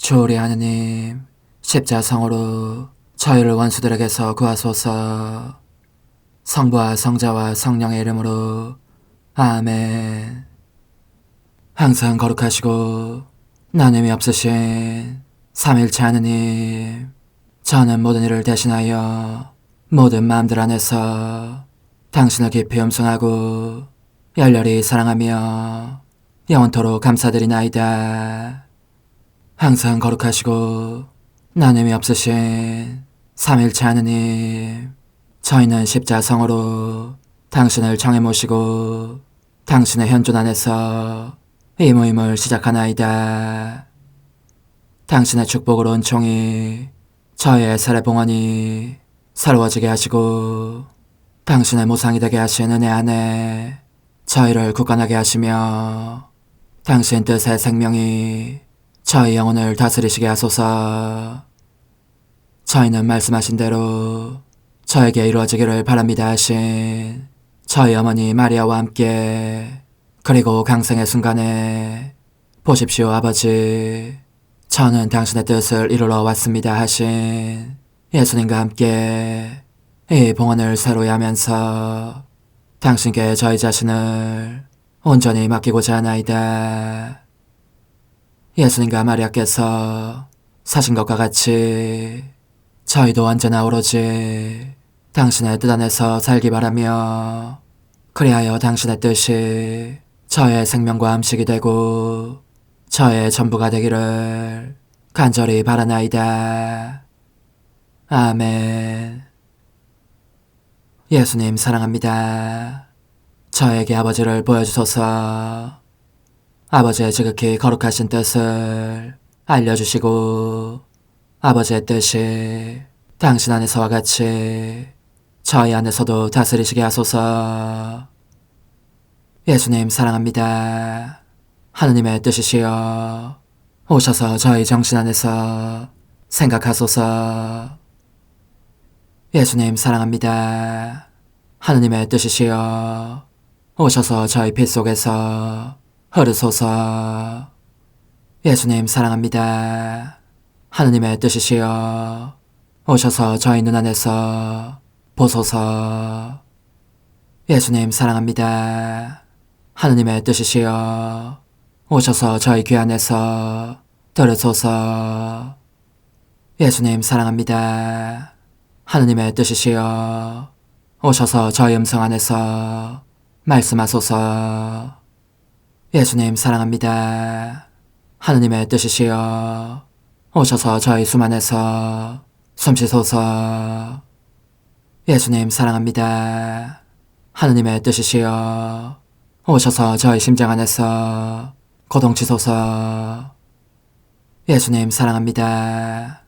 주오리 하느님, 십자성으로 저희를 원수들에게서 구하소서. 성부와 성자와 성령의 이름으로 아멘. 항상 거룩하시고 나눔이 없으신 삼일체 하느님, 저는 모든 일을 대신하여 모든 마음들 안에서 당신을 깊이 음성하고 열렬히 사랑하며 영원토록 감사드리나이다. 항상 거룩하시고 나눔이 없으신 삼일체 하느님, 저희는 십자성으로 당신을 정해 모시고 당신의 현존 안에서 이 모임을 시작하나이다. 당신의 축복으로 은총이 저희의 세례봉헌이 새로워지게 하시고 당신의 모상이 되게 하신 은혜 안에 저희를 굳건하게 하시며 당신 뜻의 생명이 저희 영혼을 다스리시게 하소서. 저희는 말씀하신 대로 저에게 이루어지기를 바랍니다 하신 저희 어머니 마리아와 함께, 그리고 강생의 순간에 보십시오 아버지, 저는 당신의 뜻을 이루러 왔습니다 하신 예수님과 함께 이 봉헌을 새로이 하면서 당신께 저희 자신을 온전히 맡기고자 하나이다. 예수님과 마리아께서 사신 것과 같이 저희도 언제나 오로지 당신의 뜻 안에서 살기 바라며, 그리하여 당신의 뜻이 저의 생명과 음식이 되고 저의 전부가 되기를 간절히 바라나이다. 아멘. 예수님 사랑합니다. 저에게 아버지를 보여주소서. 아버지의 지극히 거룩하신 뜻을 알려주시고 아버지의 뜻이 당신 안에서와 같이 저희 안에서도 다스리시게 하소서. 예수님 사랑합니다. 하느님의 뜻이시여 오셔서 저희 정신 안에서 생각하소서. 예수님 사랑합니다. 하느님의 뜻이시여 오셔서 저희 피 속에서 흐르소서. 예수님 사랑합니다. 하느님의 뜻이시여 오셔서 저희 눈 안에서 보소서. 예수님 사랑합니다. 하느님의 뜻이시여 오셔서 저희 귀 안에서 들으소서. 예수님 사랑합니다. 하느님의 뜻이시여 오셔서 저희 음성 안에서 말씀하소서. 예수님 사랑합니다. 하느님의 뜻이시여 오셔서 저희 숨 안에서 숨쉬소서. 예수님 사랑합니다. 하느님의 뜻이시여 오셔서 저희 심장 안에서 고동치소서. 예수님 사랑합니다.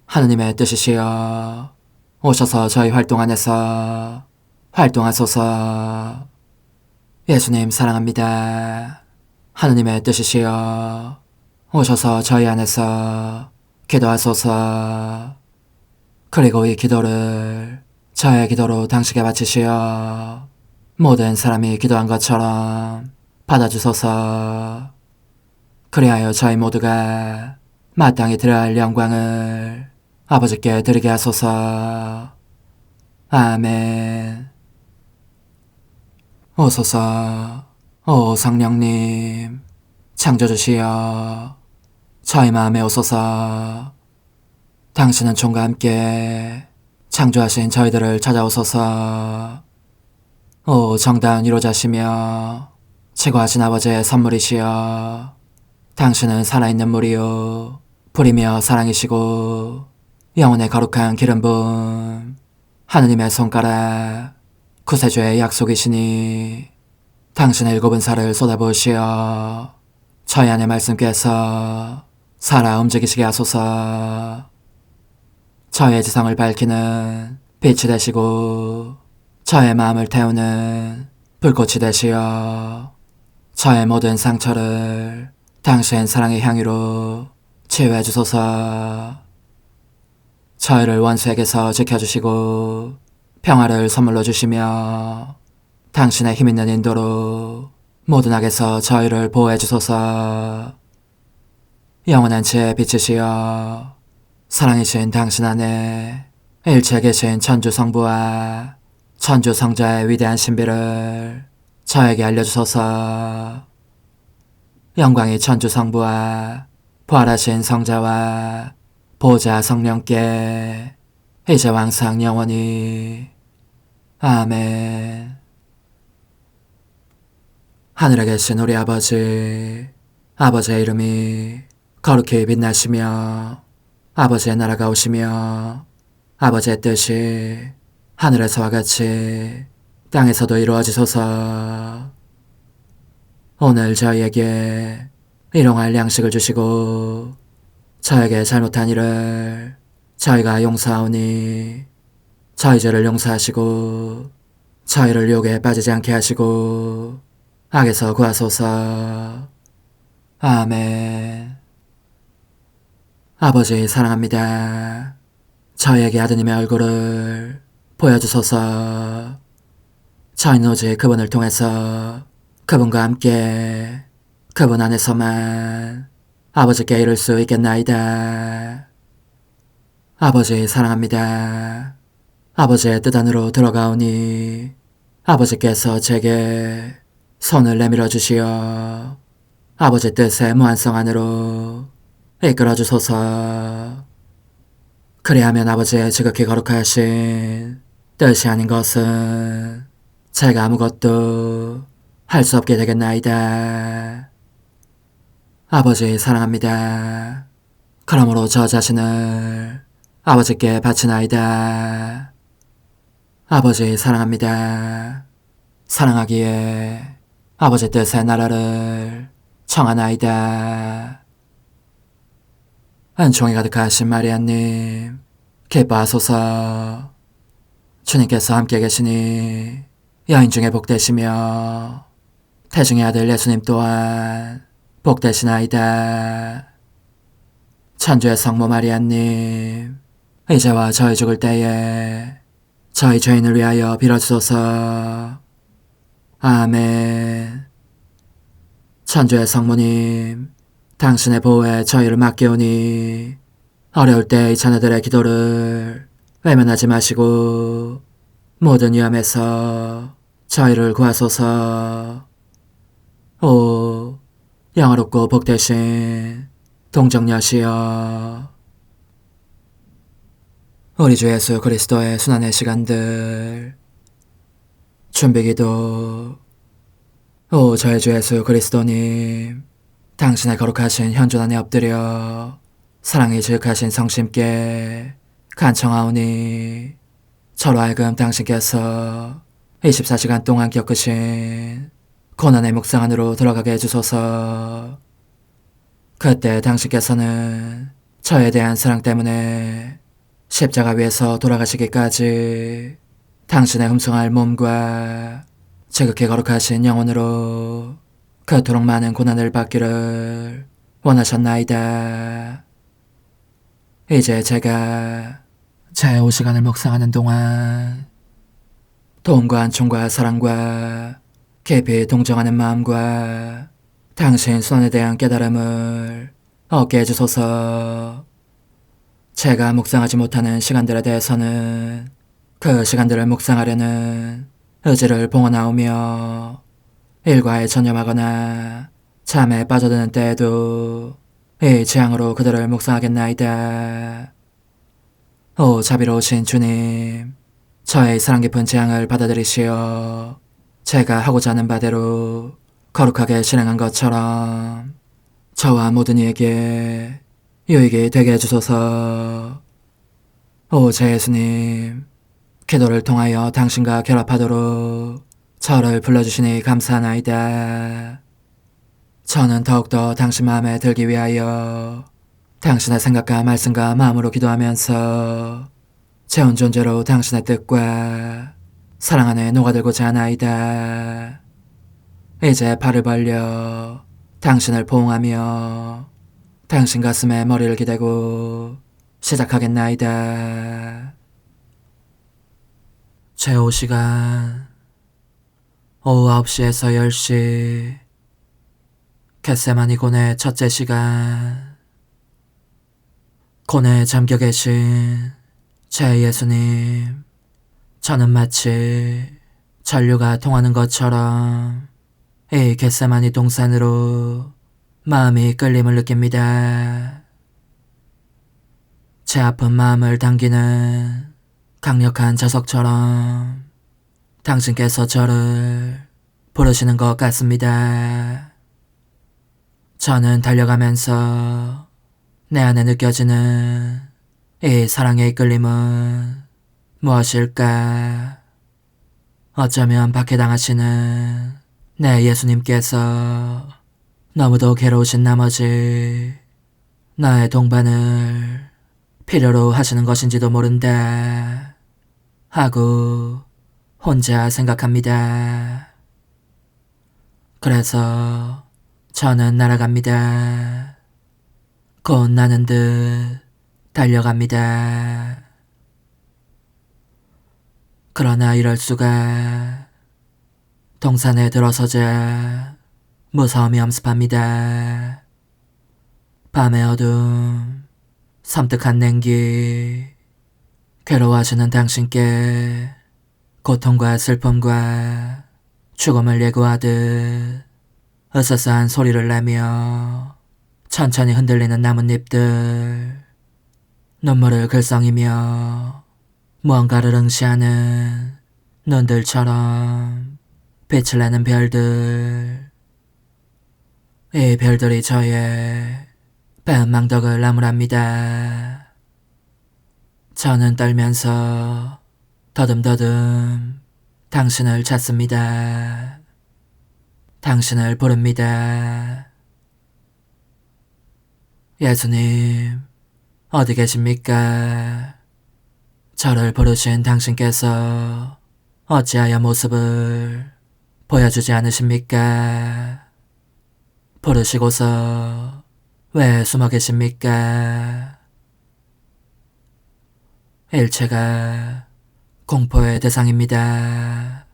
하느님의 뜻이시여 오셔서 저희 활동 안에서 활동하소서. 예수님 사랑합니다. 하느님의 뜻이시여 오셔서 저희 안에서 기도하소서. 그리고 이 기도를 저의 기도로 당신께 바치시어 모든 사람이 기도한 것처럼 받아주소서. 그리하여 저희 모두가 마땅히 드려야 할 영광을 아버지께 드리게 하소서. 아멘. 오소서. 오 성령님 창조주시여 저희 마음에 오소서. 당신은 총과 함께 창조하신 저희들을 찾아오소서. 오 정다운 위로자시며 최고하신 아버지의 선물이시여 당신은 살아있는 물이요 불이며 사랑이시고 영혼의 거룩한 기름 부음 하느님의 손가락 구세주의 약속이시니 당신의 일곱은 살을 쏟아부으시어 저희 안의 말씀께서 살아 움직이시게 하소서. 저의 지성을 밝히는 빛이 되시고 저의 마음을 태우는 불꽃이 되시어 저의 모든 상처를 당신 사랑의 향유로 치유해 주소서. 저희를 원수에게서 지켜주시고 평화를 선물로 주시며 당신의 힘있는 인도로 모든 악에서 저희를 보호해 주소서. 영원한 제 빛이시여 사랑이신 당신 안에 일체 계신 천주 성부와 천주 성자의 위대한 신비를 저에게 알려주소서. 영광이 천주 성부와 부활하신 성자와 보좌 성령께 이제와 항상 영원히 아멘. 하늘에 계신 우리 아버지, 아버지의 이름이 거룩히 빛나시며 아버지의 나라가 오시며 아버지의 뜻이 하늘에서와 같이 땅에서도 이루어지소서. 오늘 저희에게 일용할 양식을 주시고 저에게 잘못한 일을 저희가 용서하오니 저희 죄를 용서하시고 저희를 유혹에 빠지지 않게 하시고 악에서 구하소서. 아멘. 아버지 사랑합니다. 저희에게 아드님의 얼굴을 보여주소서. 저희는 오직 그분을 통해서 그분과 함께 그분 안에서만 아버지께 이룰 수 있겠나이다. 아버지 사랑합니다. 아버지의 뜻 안으로 들어가오니 아버지께서 제게 손을 내밀어 주시어 아버지 뜻의 무한성 안으로 이끌어 주소서. 그리하면 아버지의 지극히 거룩하신 뜻이 아닌 것은 제가 아무것도 할 수 없게 되겠나이다. 아버지 사랑합니다. 그러므로 저 자신을 아버지께 바치나이다. 아버지 사랑합니다. 사랑하기에 아버지 뜻의 나라를 청하나이다. 은총이 가득하신 마리아님, 기뻐하소서. 주님께서 함께 계시니 여인 중에 복되시며 태중의 아들 예수님 또한 복되시나이다. 천주의 성모 마리아님, 이제와 저희 죽을 때에 저희 죄인을 위하여 빌어주소서. 아멘. 천주의 성모님, 당신의 보호에 저희를 맡기오니 어려울 때 이 자녀들의 기도를 외면하지 마시고 모든 위험에서 저희를 구하소서. 오, 영화롭고 복되신 동정녀시여, 우리 주 예수 그리스도의 순환의 시간들 준비기도. 오 저희 주 예수 그리스도님, 당신의 거룩하신 현존 안에 엎드려 사랑이 지극하신 성심께 간청하오니 저로 하여금 당신께서 24시간 동안 겪으신 고난의 묵상 안으로 들어가게 해주소서. 그때 당신께서는 저에 대한 사랑 때문에 십자가 위에서 돌아가시기까지 당신의 흠숭할 몸과 지극히 거룩하신 영혼으로 그토록 많은 고난을 받기를 원하셨나이다. 이제 제가 제 5시간을 묵상하는 동안 도움과 안총과 사랑과 깊이 동정하는 마음과 당신 손에 대한 깨달음을 얻게 해주소서. 제가 묵상하지 못하는 시간들에 대해서는 그 시간들을 묵상하려는 의지를 봉헌하오며 일과에 전념하거나 잠에 빠져드는 때에도 이 취향으로 그들을 묵상하겠나이다. 오 자비로우신 주님, 저의 사랑 깊은 재앙을 받아들이시어 제가 하고자 하는 바대로 거룩하게 실행한 것처럼 저와 모든 이에게 유익이 되게 해주소서. 오 제 예수님, 기도를 통하여 당신과 결합하도록 저를 불러주시니 감사하나이다. 저는 더욱더 당신 마음에 들기 위하여 당신의 생각과 말씀과 마음으로 기도하면서 제 온 존재로 당신의 뜻과 사랑 안에 녹아들고자 하나이다. 이제 발을 벌려 당신을 포옹하며 당신 가슴에 머리를 기대고 시작하겠나이다. 제 5시간 오후 9시에서 10시 겟세마니 곤의 첫째 시간. 곤에 잠겨 계신 제 예수님, 저는 마치 전류가 통하는 것처럼 이 겟세마니 동산으로 마음이 끌림을 느낍니다. 제 아픈 마음을 당기는 강력한 자석처럼 당신께서 저를 부르시는 것 같습니다. 저는 달려가면서 내 안에 느껴지는 이 사랑의 이끌림은 무엇일까? 어쩌면 박해당하시는 내 예수님께서 너무도 괴로우신 나머지 나의 동반을 필요로 하시는 것인지도 모른다 하고 혼자 생각합니다. 그래서 저는 날아갑니다. 곧 나는 듯 달려갑니다. 그러나 이럴 수가. 동산에 들어서자 무서움이 엄습합니다. 밤의 어둠, 섬뜩한 냉기, 괴로워하시는 당신께 고통과 슬픔과 죽음을 예고하듯 으스스한 소리를 내며 천천히 흔들리는 나뭇잎들, 눈물을 글썽이며 무언가를 응시하는 눈들처럼 빛을 내는 별들, 이 별들이 저의 배은망덕을 나무랍니다. 저는 떨면서 더듬더듬 당신을 찾습니다. 당신을 부릅니다. 예수님, 어디 계십니까? 저를 부르신 당신께서 어찌하여 모습을 보여주지 않으십니까? 부르시고서 왜 숨어 계십니까? 일체가 공포의 대상입니다.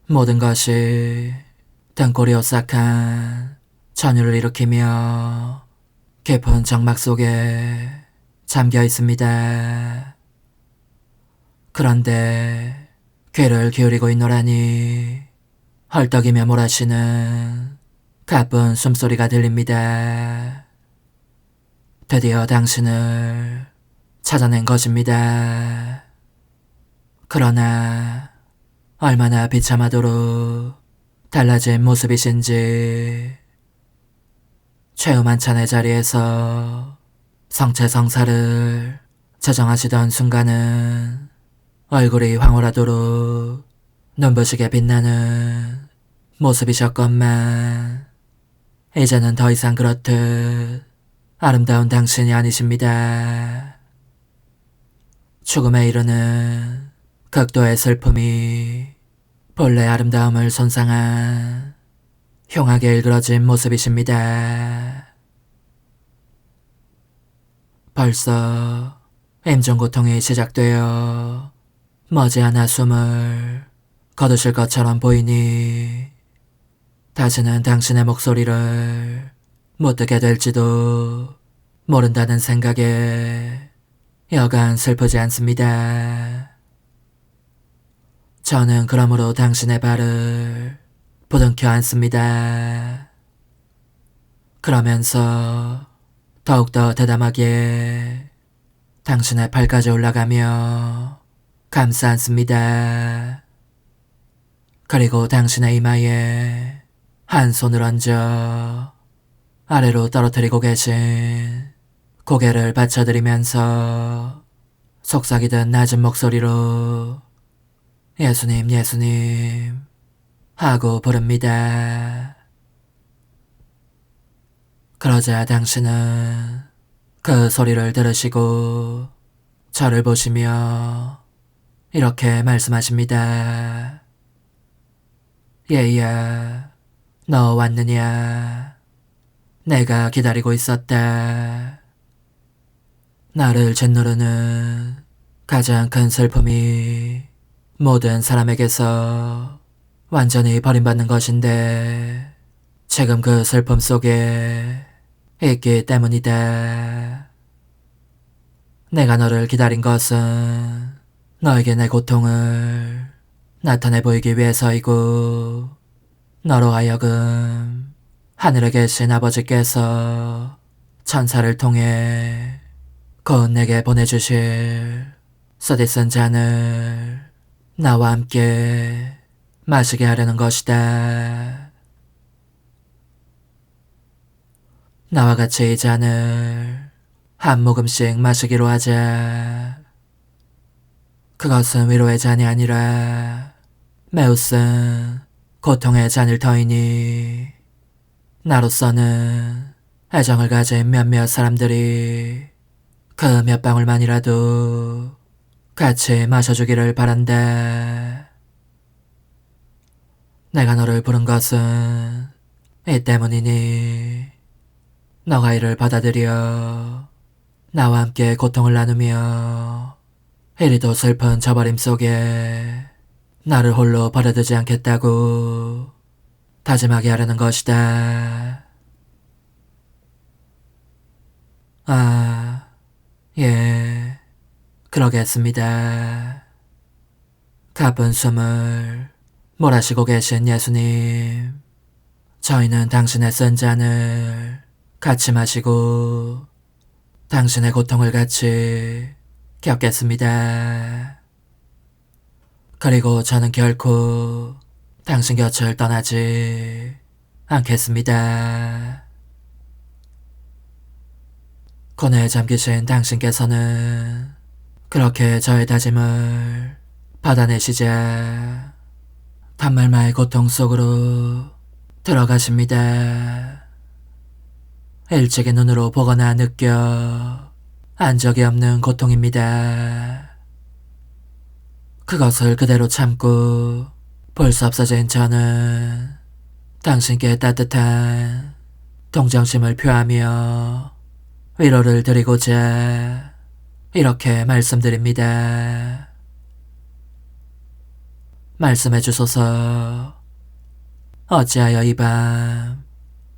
모든 것이 등골이 오싹한 전율을 일으키며 깊은 정막 속에 잠겨 있습니다. 그런데 귀를 기울이고 있노라니 헐떡이며 몰아치는 가쁜 숨소리가 들립니다. 드디어 당신을 찾아낸 것입니다. 그러나 얼마나 비참하도록 달라진 모습이신지. 최후 만찬의 자리에서 성체성사를 저정하시던 순간은 얼굴이 황홀하도록 눈부시게 빛나는 모습이셨건만 이제는 더 이상 그렇듯 아름다운 당신이 아니십니다. 죽음에 이르는 극도의 슬픔이 본래 아름다움을 손상한 흉하게 일그러진 모습이십니다. 벌써 임종고통이 시작되어 머지않아 숨을 거두실 것처럼 보이니 다시는 당신의 목소리를 못 듣게 될지도 모른다는 생각에 여간 슬프지 않습니다. 저는 그러므로 당신의 발을 부둥켜 안습니다. 그러면서 더욱더 대담하게 당신의 발까지 올라가며 감싸 안습니다. 그리고 당신의 이마에 한 손을 얹어 아래로 떨어뜨리고 계신 고개를 받쳐드리면서 속삭이던 낮은 목소리로 예수님, 예수님 하고 부릅니다. 그러자 당신은 그 소리를 들으시고 저를 보시며 이렇게 말씀하십니다. 얘야, 너 왔느냐? 내가 기다리고 있었다. 나를 짓누르는 가장 큰 슬픔이 모든 사람에게서 완전히 버림받는 것인데 지금 그 슬픔 속에 있기 때문이다. 내가 너를 기다린 것은 너에게 내 고통을 나타내 보이기 위해서이고, 너로 하여금 하늘에 계신 아버지께서 천사를 통해 곧 내게 보내주실 쓰디쓴 잔을 나와 함께 마시게 하려는 것이다. 나와 같이 이 잔을 한 모금씩 마시기로 하자. 그것은 위로의 잔이 아니라 매우 쓴 고통의 잔일 터이니, 나로서는 애정을 가진 몇몇 사람들이 그 몇 방울만이라도 같이 마셔주기를 바란다. 내가 너를 부른 것은 이 때문이니, 너가 이를 받아들여 나와 함께 고통을 나누며 이리도 슬픈 저버림 속에 나를 홀로 버려두지 않겠다고 다짐하게 하려는 것이다. 아, 예, 그러겠습니다. 가쁜 숨을 몰아쉬고 계신 예수님, 저희는 당신의 쓴 잔을 같이 마시고 당신의 고통을 같이 겪겠습니다. 그리고 저는 결코 당신 곁을 떠나지 않겠습니다. 고뇌에 잠기신 당신께서는 그렇게 저의 다짐을 받아내시자 단말마의 고통 속으로 들어가십니다. 일찍이 눈으로 보거나 느껴 안 적이 없는 고통입니다. 그것을 그대로 참고 볼 수 없어진 저는 당신께 따뜻한 동정심을 표하며 위로를 드리고자 이렇게 말씀드립니다. 말씀해 주소서. 어찌하여 이 밤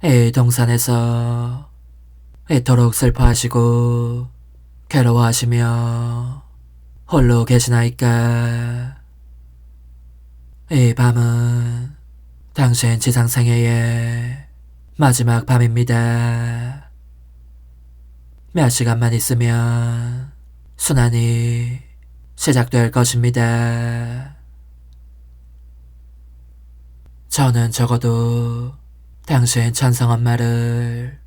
이 동산에서 이토록 슬퍼하시고 괴로워하시며 홀로 계시나이까. 이 밤은 당신 지상생애의 마지막 밤입니다. 몇 시간만 있으면 순환이 시작될 것입니다. 저는 적어도 당신 천성엄마를,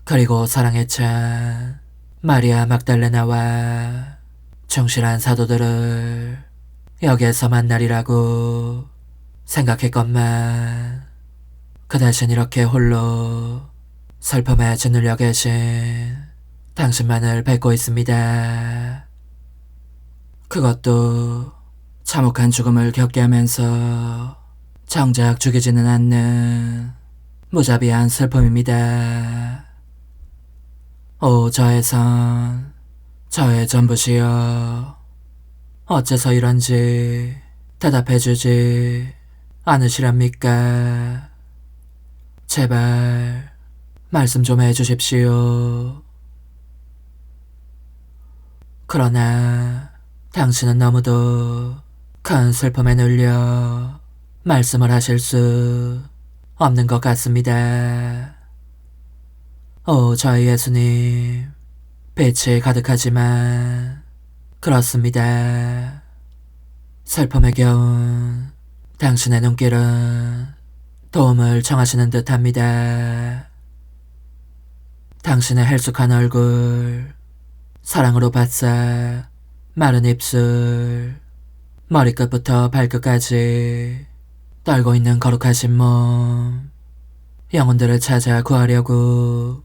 그리고 사랑에 찬 마리아 막달레나와 충실한 사도들을 여기에서 만나리라고 생각했건만, 그 대신 이렇게 홀로 슬픔에 짓눌려 계신 당신만을 뵙고 있습니다. 그것도 참혹한 죽음을 겪게 하면서 정작 죽이지는 않는 무자비한 슬픔입니다. 오 저의 선, 저의 전부시여, 어째서 이런지 대답해주지 않으시렵니까? 제발 말씀 좀 해주십시오. 그러나 당신은 너무도 큰 슬픔에 눌려 말씀을 하실 수 없는 것 같습니다. 오 저희 예수님, 빛이 가득하지만 그렇습니다. 슬픔에 겨운 당신의 눈길은 도움을 청하시는 듯합니다. 당신의 헬쑥한 얼굴, 사랑으로 바싹 마른 입술, 머리끝부터 발끝까지 떨고 있는 거룩하신 몸, 영혼들을 찾아 구하려고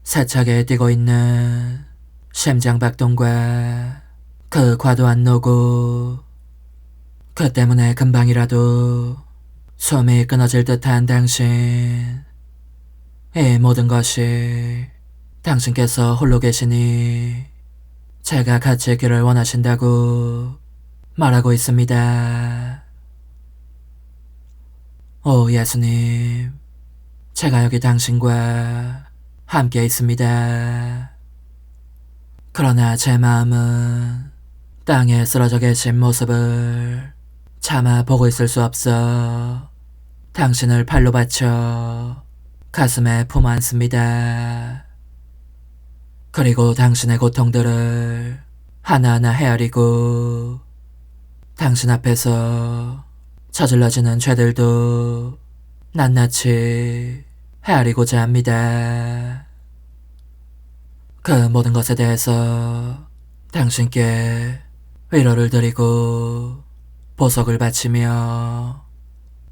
세차게 뛰고 있는 심장박동과 그 과도한 노고, 그 때문에 금방이라도 숨이 끊어질 듯한 당신, 이 모든 것이 당신께서 홀로 계시니 제가 같이 있기를 원하신다고 말하고 있습니다. 오 예수님, 제가 여기 당신과 함께 있습니다. 그러나 제 마음은 땅에 쓰러져 계신 모습을 차마 보고 있을 수 없어 당신을 팔로 받쳐 가슴에 품 안습니다. 그리고 당신의 고통들을 하나하나 헤아리고 당신 앞에서 저질러지는 죄들도 낱낱이 헤아리고자 합니다. 그 모든 것에 대해서 당신께 위로를 드리고 보석을 바치며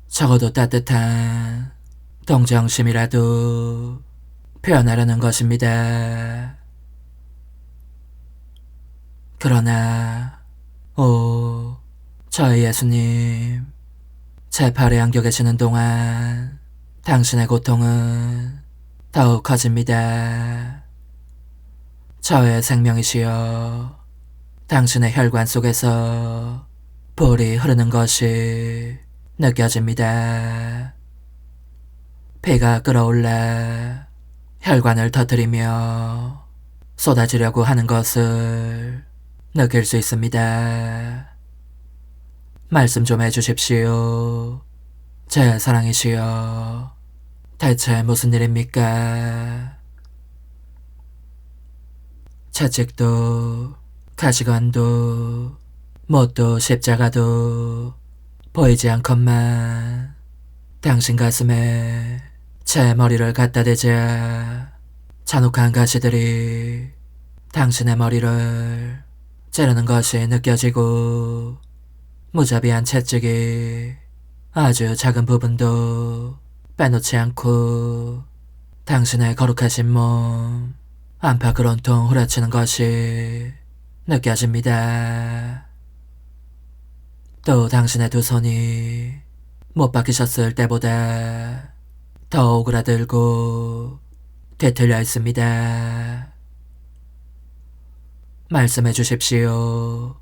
적어도 따뜻한 동정심이라도 표현하려는 것입니다. 그러나 저희 예수님, 제 팔에 안겨 계시는 동안 당신의 고통은 더욱 커집니다. 저의 생명이시여, 당신의 혈관 속에서 불이 흐르는 것이 느껴집니다. 피가 끓어올라 혈관을 터뜨리며 쏟아지려고 하는 것을 느낄 수 있습니다. 말씀 좀 해주십시오. 제 사랑이시여, 대체 무슨 일입니까? 채찍도 가시관도 못도 십자가도 보이지 않건만 당신 가슴에 제 머리를 갖다 대자 잔혹한 가시들이 당신의 머리를 찌르는 것이 느껴지고 무자비한 채찍이 아주 작은 부분도 빼놓지 않고 당신의 거룩하신 몸 안팎을 온통 후려치는 것이 느껴집니다. 또 당신의 두 손이 못 박히셨을 때보다 더 오그라들고 뒤틀려 있습니다. 말씀해 주십시오.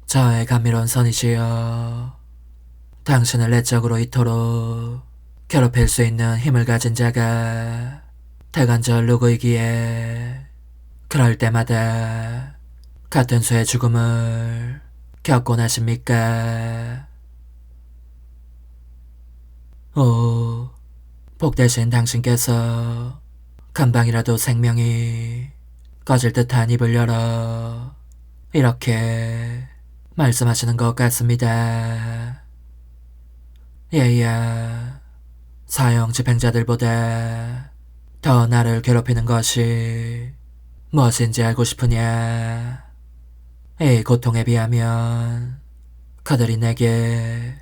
저의 감미로운 선이시여, 당신을 내적으로 이토록 괴롭힐 수 있는 힘을 가진 자가 대관절 누구이기에 그럴 때마다 같은 수의 죽음을 겪곤 하십니까? 복되신 당신께서 금방이라도 생명이 꺼질 듯한 입을 열어 이렇게 말씀하시는 것 같습니다. 얘야, 사형 집행자들보다 더 나를 괴롭히는 것이 무엇인지 알고 싶으냐? 이 고통에 비하면 그들이 내게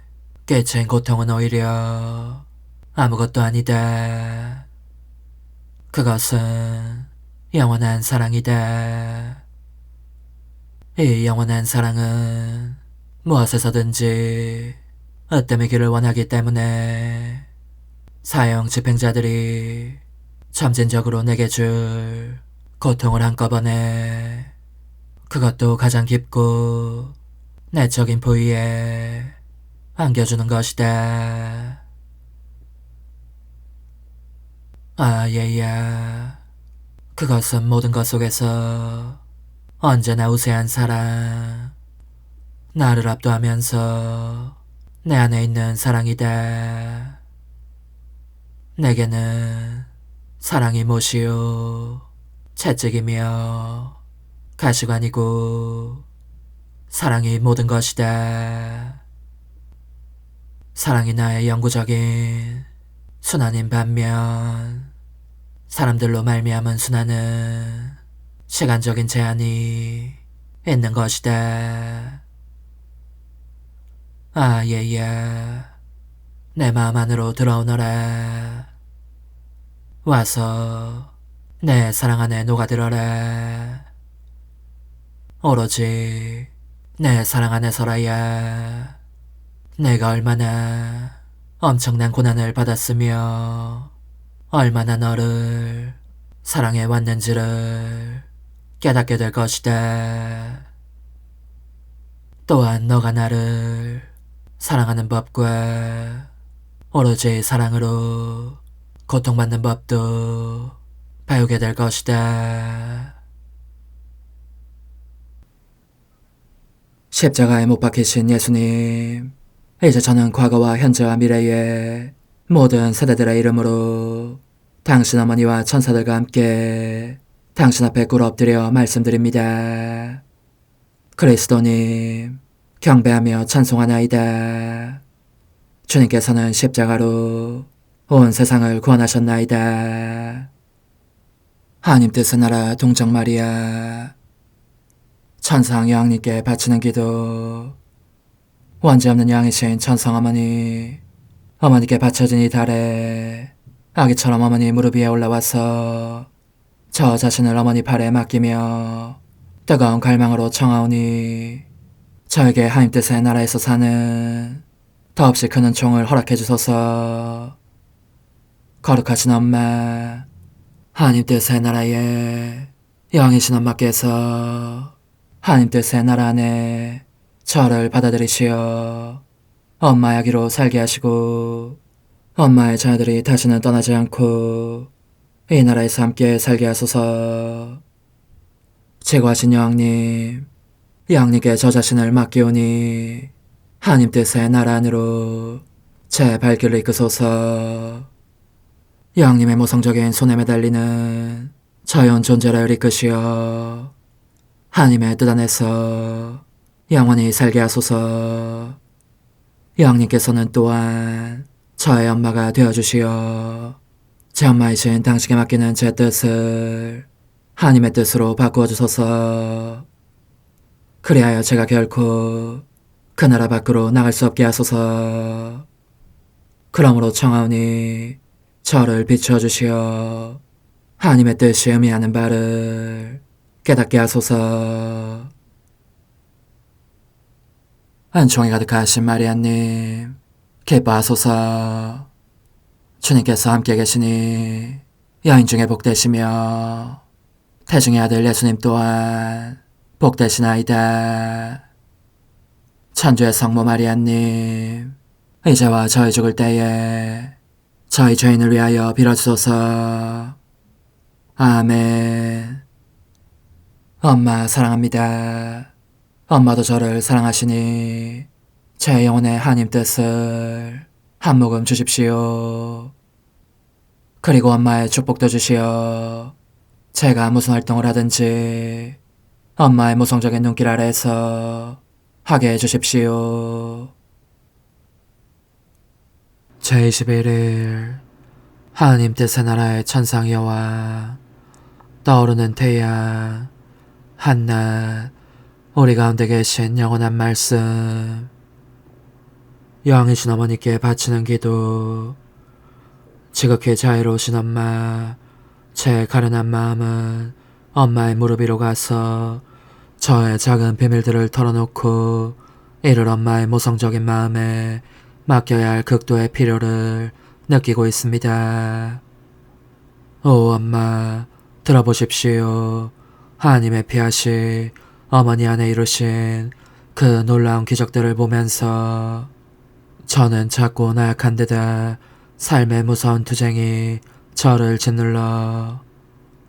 끼친 고통은 오히려 아무것도 아니다. 그것은 영원한 사랑이다. 이 영원한 사랑은 무엇에서든지 으뜸이기를 원하기 때문에 사형 집행자들이 점진적으로 내게 줄 고통을 한꺼번에, 그것도 가장 깊고 내적인 부위에 안겨주는 것이다. 얘야, 그것은 모든 것 속에서 언제나 우세한 사랑, 나를 압도하면서 내 안에 있는 사랑이다. 내게는 사랑이 못이요 채찍이며 가시관이고 사랑이 모든 것이다. 사랑이 나의 영구적인 순환인 반면 사람들로 말미암은 순환은 시간적인 제한이 있는 것이다. 얘야, 내 마음 안으로 들어오너라. 와서 내 사랑 안에 녹아들어라. 오로지 내 사랑 안에서라야 내가 얼마나 엄청난 고난을 받았으며 얼마나 너를 사랑해 왔는지를 깨닫게 될 것이다. 또한 너가 나를 사랑하는 법과 오로지 사랑으로 고통받는 법도 배우게 될 것이다. 십자가에 못 박히신 예수님, 이제 저는 과거와 현재와 미래의 모든 세대들의 이름으로 당신 어머니와 천사들과 함께 당신 앞에 꿇어 엎드려 말씀드립니다. 그리스도님, 경배하며 찬송하나이다. 주님께서는 십자가로 온 세상을 구원하셨나이다. 하나님 뜻은 알아 동정 마리아, 천상 여왕님께 바치는 기도. 원죄 없는 양이신 천상 어머니, 어머니께 바쳐진 이 달에 아기처럼 어머니 무릎 위에 올라와서 저 자신을 어머니 팔에 맡기며 뜨거운 갈망으로 청하오니 저에게 하나님 뜻의 나라에서 사는 더없이 큰 은총을 허락해 주소서. 거룩하신 엄마, 하나님 뜻의 나라에 영이신 엄마께서 하나님 뜻의 나라 안에 저를 받아들이시어 엄마의 아기로 살게 하시고 엄마의 자녀들이 다시는 떠나지 않고 이 나라에서 함께 살게 하소서. 제거하신 여왕님, 여왕님께 저 자신을 맡기오니 하나님 뜻의 나라 안으로 제 발길을 이끄소서. 여왕님의 모성적인 손에 매달리는 자연 존재를 이끄시어 하나님의 뜻 안에서 영원히 살게 하소서. 여왕님께서는 또한 저의 엄마가 되어주시어 제 엄마이신 당신께 맡기는 제 뜻을 하나님의 뜻으로 바꾸어 주소서. 그리하여 제가 결코 그 나라 밖으로 나갈 수 없게 하소서. 그러므로 청하오니 저를 비추어 주시어 하나님의 뜻이 의미하는 바를 깨닫게 하소서. 은총이 가득하신 마리아님, 기뻐하소서. 주님께서 함께 계시니 여인 중에 복되시며 태중의 아들 예수님 또한 복되시나이다. 천주의 성모 마리아님, 이제와 저희 죽을 때에 저희 죄인을 위하여 빌어주소서. 아멘. 엄마 사랑합니다. 엄마도 저를 사랑하시니 제 영혼의 하나님 뜻을 한 모금 주십시오. 그리고 엄마의 축복도 주시어 제가 무슨 활동을 하든지 엄마의 모성적인 눈길 아래에서 하게 해주십시오. 제21일 하나님 뜻의 나라의 천상 여와 떠오르는 태양 한낮 우리 가운데 계신 영원한 말씀. 여왕이신 어머니께 바치는 기도. 지극히 자애로우신 엄마, 제 가련한 마음은 엄마의 무릎 위로 가서 저의 작은 비밀들을 털어놓고 이를 엄마의 모성적인 마음에 맡겨야 할 극도의 필요를 느끼고 있습니다. 오 엄마, 들어보십시오. 하나님의 피하시 어머니 안에 이루신 그 놀라운 기적들을 보면서 저는 작고 나약한 데다 삶의 무서운 투쟁이 저를 짓눌러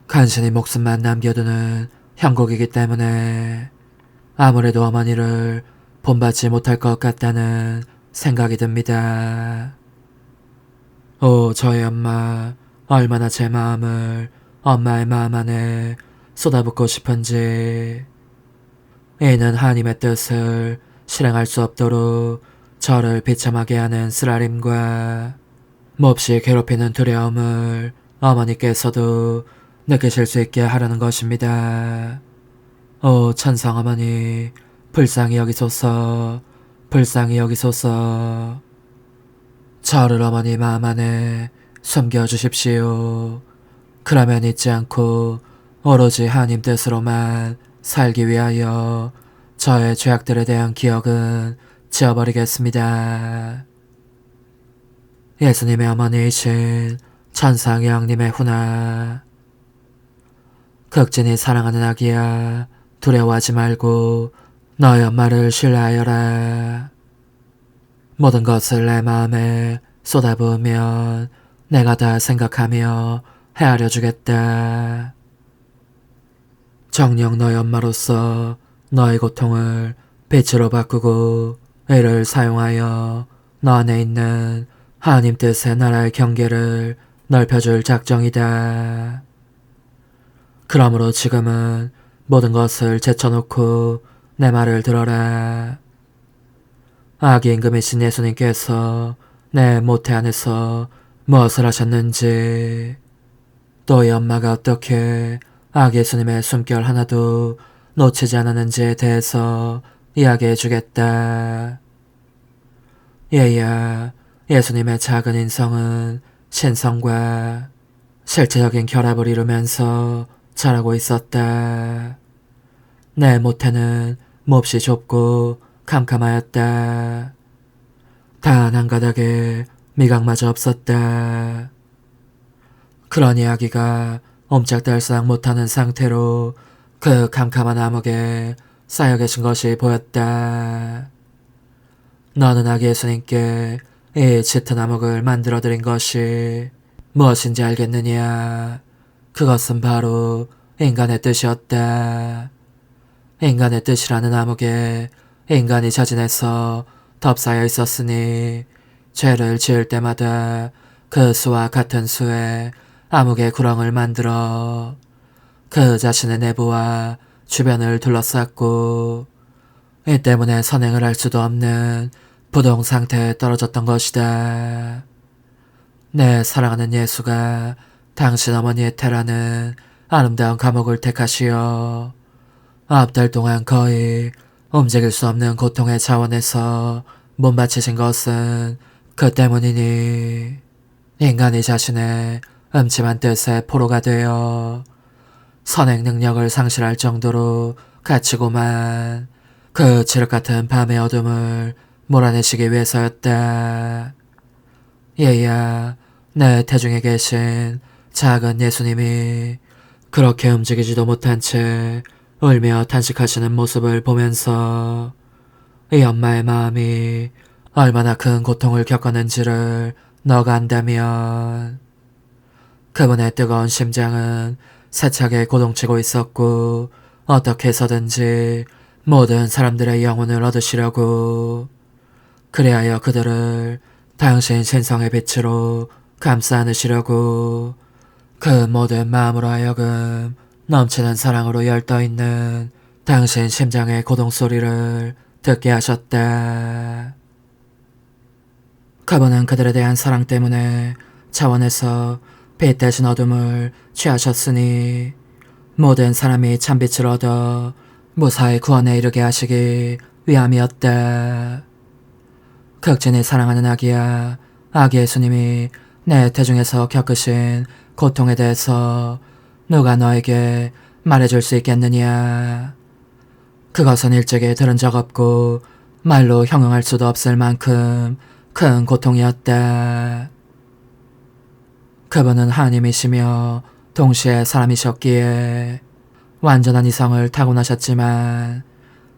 간신히 목숨만 남겨두는 형국이기 때문에 아무래도 어머니를 본받지 못할 것 같다는 생각이 듭니다. 오 저의 엄마, 얼마나 제 마음을 엄마의 마음 안에 쏟아붓고 싶은지. 이는 하나님의 뜻을 실행할 수 없도록 저를 비참하게 하는 쓰라림과 몹시 괴롭히는 두려움을 어머니께서도 느끼실 수 있게 하려는 것입니다. 오 천상 어머니, 불쌍히 여기소서, 불쌍히 여기소서. 저를 어머니 마음 안에 숨겨주십시오. 그러면 잊지 않고 오로지 하나님 뜻으로만 살기 위하여 저의 죄악들에 대한 기억은 지워버리겠습니다. 예수님의 어머니이신 천상 여왕님의 훈아, 극진히 사랑하는 아기야, 두려워하지 말고 너의 엄마를 신뢰하여라. 모든 것을 내 마음에 쏟아부으면 내가 다 생각하며 헤아려 주겠다. 정녕 너의 엄마로서 너의 고통을 빛으로 바꾸고 이를 사용하여 너 안에 있는 하나님 뜻의 나라의 경계를 넓혀줄 작정이다. 그러므로 지금은 모든 것을 제쳐놓고 내 말을 들어라. 아기 임금이신 예수님께서 내 모태 안에서 무엇을 하셨는지, 또 이 엄마가 어떻게 아기 예수님의 숨결 하나도 놓치지 않았는지에 대해서 이야기해 주겠다. 얘야, 예수님의 작은 인성은 신성과 실제적인 결합을 이루면서 자라고 있었다. 내 모태는 몹시 좁고 캄캄하였다. 단 한 가닥에 미각마저 없었다. 그러니 아기가 옴짝달싹 못하는 상태로 그 캄캄한 암흑에 쌓여 계신 것이 보였다. 너는 아기 예수님께 이 짙은 암흑을 만들어드린 것이 무엇인지 알겠느냐? 그것은 바로 인간의 뜻이었다. 인간의 뜻이라는 암흑에 인간이 자진해서 덮싸여 있었으니 죄를 지을 때마다 그 수와 같은 수에 암흑의 구렁을 만들어 그 자신의 내부와 주변을 둘러쌌고, 이 때문에 선행을 할 수도 없는 부동 상태에 떨어졌던 것이다. 내 사랑하는 예수가 당신 어머니의 태라는 아름다운 감옥을 택하시어 아홉 달 동안 거의 움직일 수 없는 고통의 자원에서 몸바치신 것은 그 때문이니, 인간이 자신의 음침한 뜻에 포로가 되어 선행 능력을 상실할 정도로 갇히고만 그 칠흑같은 밤의 어둠을 몰아내시기 위해서였다. 얘야, 내 태중에 계신 작은 예수님이 그렇게 움직이지도 못한 채 울며 탄식하시는 모습을 보면서 이 엄마의 마음이 얼마나 큰 고통을 겪었는지를 너가 안다면, 그분의 뜨거운 심장은 세차게 고동치고 있었고, 어떻게 해서든지 모든 사람들의 영혼을 얻으시려고, 그리하여 그들을 당신 신성의 빛으로 감싸 안으시려고 그 모든 마음으로 하여금 넘치는 사랑으로 열떠있는 당신 심장의 고동소리를 듣게 하셨다. 그분은 그들에 대한 사랑 때문에 차원에서 빛 대신 어둠을 취하셨으니 모든 사람이 참빛을 얻어 무사히 구원에 이르게 하시기 위함이었다. 극진히 사랑하는 아기야, 아기 예수님이 내 태중에서 겪으신 고통에 대해서 누가 너에게 말해줄 수 있겠느냐? 그것은 일찍이 들은 적 없고 말로 형용할 수도 없을 만큼 큰 고통이었다. 그분은 하나님이시며 동시에 사람이셨기에 완전한 이성을 타고나셨지만,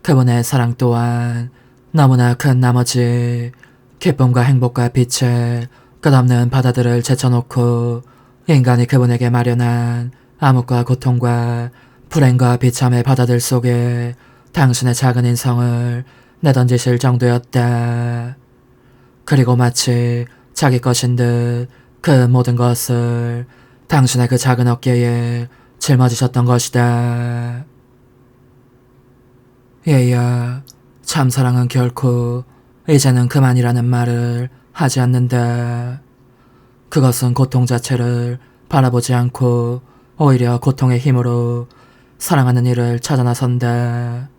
그분의 사랑 또한 너무나 큰 나머지 기쁨과 행복과 빛의 끝없는 바다들을 제쳐놓고 인간이 그분에게 마련한 암흑과 고통과 불행과 비참의 바다들 속에 당신의 작은 인성을 내던지실 정도였다. 그리고 마치 자기 것인 듯 그 모든 것을 당신의 그 작은 어깨에 짊어지셨던 것이다. 얘야, 참사랑은 결코 이제는 그만이라는 말을 하지 않는다. 그것은 고통 자체를 바라보지 않고 오히려 고통의 힘으로 사랑하는 이를 찾아 나선다.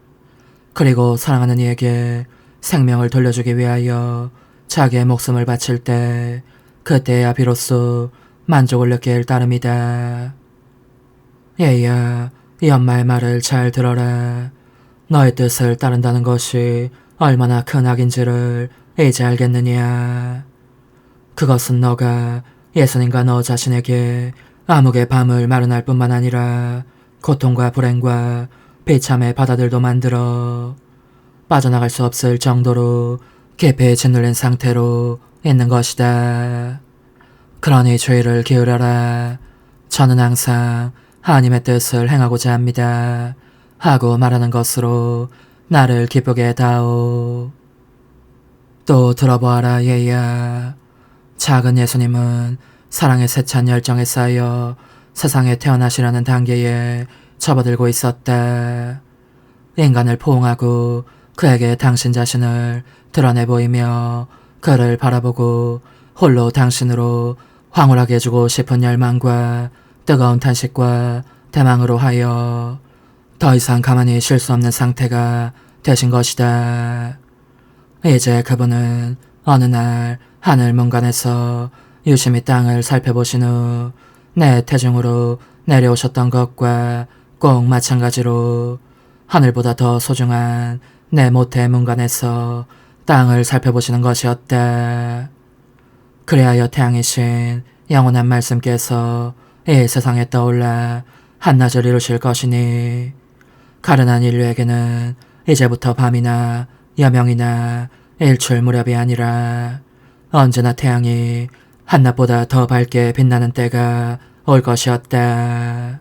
그리고 사랑하는 이에게 생명을 돌려주기 위하여 자기의 목숨을 바칠 때, 그때야 비로소 만족을 느낄 따름이다. 얘야, 이 엄마의 말을 잘 들어라. 너의 뜻을 따른다는 것이 얼마나 큰 악인지를 이제 알겠느냐. 그것은 너가 예수님과 너 자신에게 암흑의 밤을 마련할 뿐만 아니라 고통과 불행과 비참의 바다들도 만들어 빠져나갈 수 없을 정도로 깊이 짓눌린 상태로 있는 것이다. 그러니 주의를 기울여라. 저는 항상 하나님의 뜻을 행하고자 합니다 하고 말하는 것으로 나를 기쁘게 다오. 또 들어보아라 얘야. 작은 예수님은 사랑의 세찬 열정에 쌓여 세상에 태어나시려는 단계에 접어들고 있었다. 인간을 포옹하고 그에게 당신 자신을 드러내 보이며 그를 바라보고 홀로 당신으로 황홀하게 해주고 싶은 열망과 뜨거운 탄식과 대망으로 하여 더 이상 가만히 쉴 수 없는 상태가 되신 것이다. 이제 그분은 어느 날 하늘 문간에서 유심히 땅을 살펴보신 후 내 태중으로 내려오셨던 것과 꼭 마찬가지로 하늘보다 더 소중한 내 모태 문간에서 땅을 살펴보시는 것이었다. 그리하여 태양이신 영원한 말씀께서 이 세상에 떠올라 한낮을 이루실 것이니 가련한 인류에게는 이제부터 밤이나 여명이나 일출 무렵이 아니라 언제나 태양이 한낮보다 더 밝게 빛나는 때가 올 것이었다.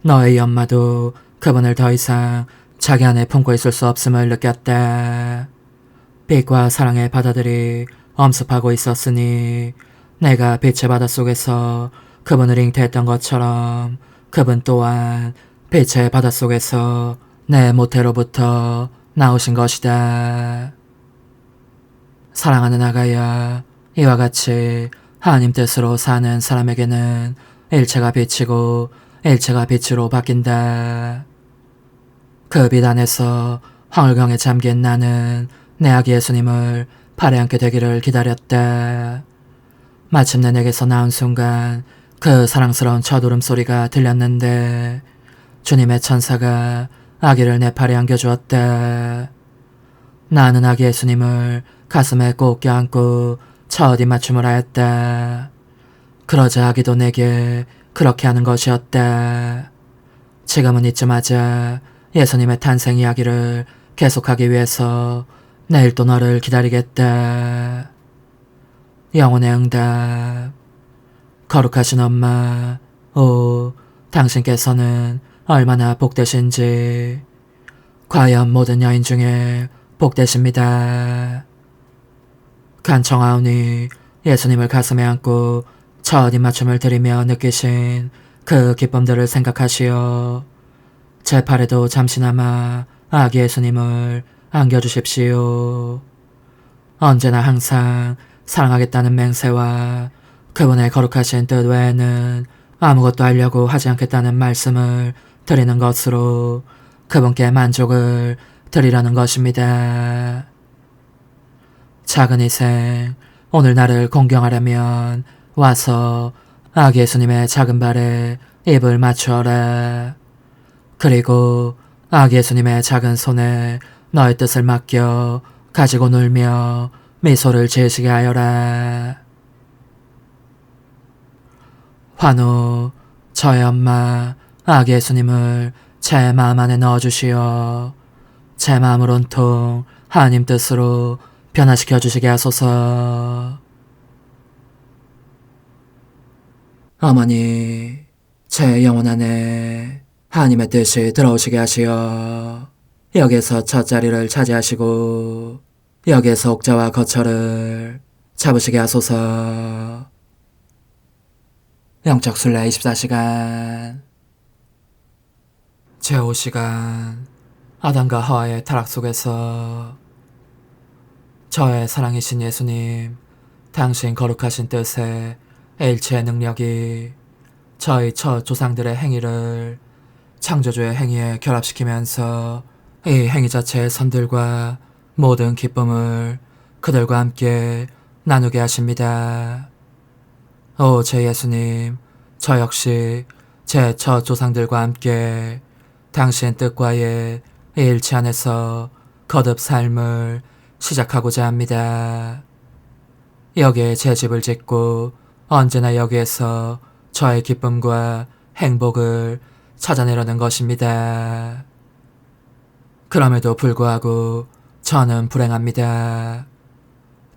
너의 엄마도 그분을 더 이상 자기 안에 품고 있을 수 없음을 느꼈다. 빛과 사랑의 바다들이 엄습하고 있었으니 내가 빛의 바닷속에서 그분을 잉태했던 것처럼 그분 또한 빛의 바닷속에서 내 모태로부터 나오신 것이다. 사랑하는 아가야, 이와 같이 하나님 뜻으로 사는 사람에게는 일체가 빛이고 일체가 빛으로 바뀐다. 그 빛 안에서 황홀경에 잠긴 나는 내 아기 예수님을 팔에 안게 되기를 기다렸다. 마침내 내게서 나온 순간 그 사랑스러운 첫 울음소리가 들렸는데 주님의 천사가 아기를 내 팔에 안겨주었다. 나는 아기 예수님을 가슴에 꼭 껴안고 첫 입맞춤을 하였다. 그러자 아기도 내게 그렇게 하는 것이었다. 지금은 이쯤하자 예수님의 탄생 이야기를 계속하기 위해서 내일 또 너를 기다리겠다. 영혼의 응답. 거룩하신 엄마, 오, 당신께서는 얼마나 복되신지. 과연 모든 여인 중에 복되십니다. 간청하오니 예수님을 가슴에 안고 첫 입맞춤을 드리며 느끼신 그 기쁨들을 생각하시어 제 팔에도 잠시나마 아기 예수님을 안겨주십시오. 언제나 항상 사랑하겠다는 맹세와 그분의 거룩하신 뜻 외에는 아무것도 하려고 하지 않겠다는 말씀을 드리는 것으로 그분께 만족을 드리려는 것입니다. 작은 희생, 오늘 나를 공경하려면 와서 아기 예수님의 작은 발에 입을 맞추어라. 그리고 아기 예수님의 작은 손에 너의 뜻을 맡겨 가지고 놀며 미소를 지으시게 하여라. 환호, 저의 엄마 아기 예수님을 제 마음 안에 넣어주시어 제 마음을 온통 하나님 뜻으로 변화시켜 주시게 하소서. 어머니, 제 영혼 안에 하나님의 뜻이 들어오시게 하시어 여기에서 첫 자리를 차지하시고 여기에서 옥자와 거처를 잡으시게 하소서. 영적 순례 24시간 제5시간 아담과 하와의 타락 속에서 저의 사랑이신 예수님, 당신 거룩하신 뜻에 일체의 능력이 저희 첫 조상들의 행위를 창조주의 행위에 결합시키면서 이 행위 자체의 선들과 모든 기쁨을 그들과 함께 나누게 하십니다. 오, 제 예수님, 저 역시 제 첫 조상들과 함께 당신 뜻과의 일치 안에서 거듭 삶을 시작하고자 합니다. 여기에 제 집을 짓고 언제나 여기에서 저의 기쁨과 행복을 찾아내려는 것입니다. 그럼에도 불구하고 저는 불행합니다.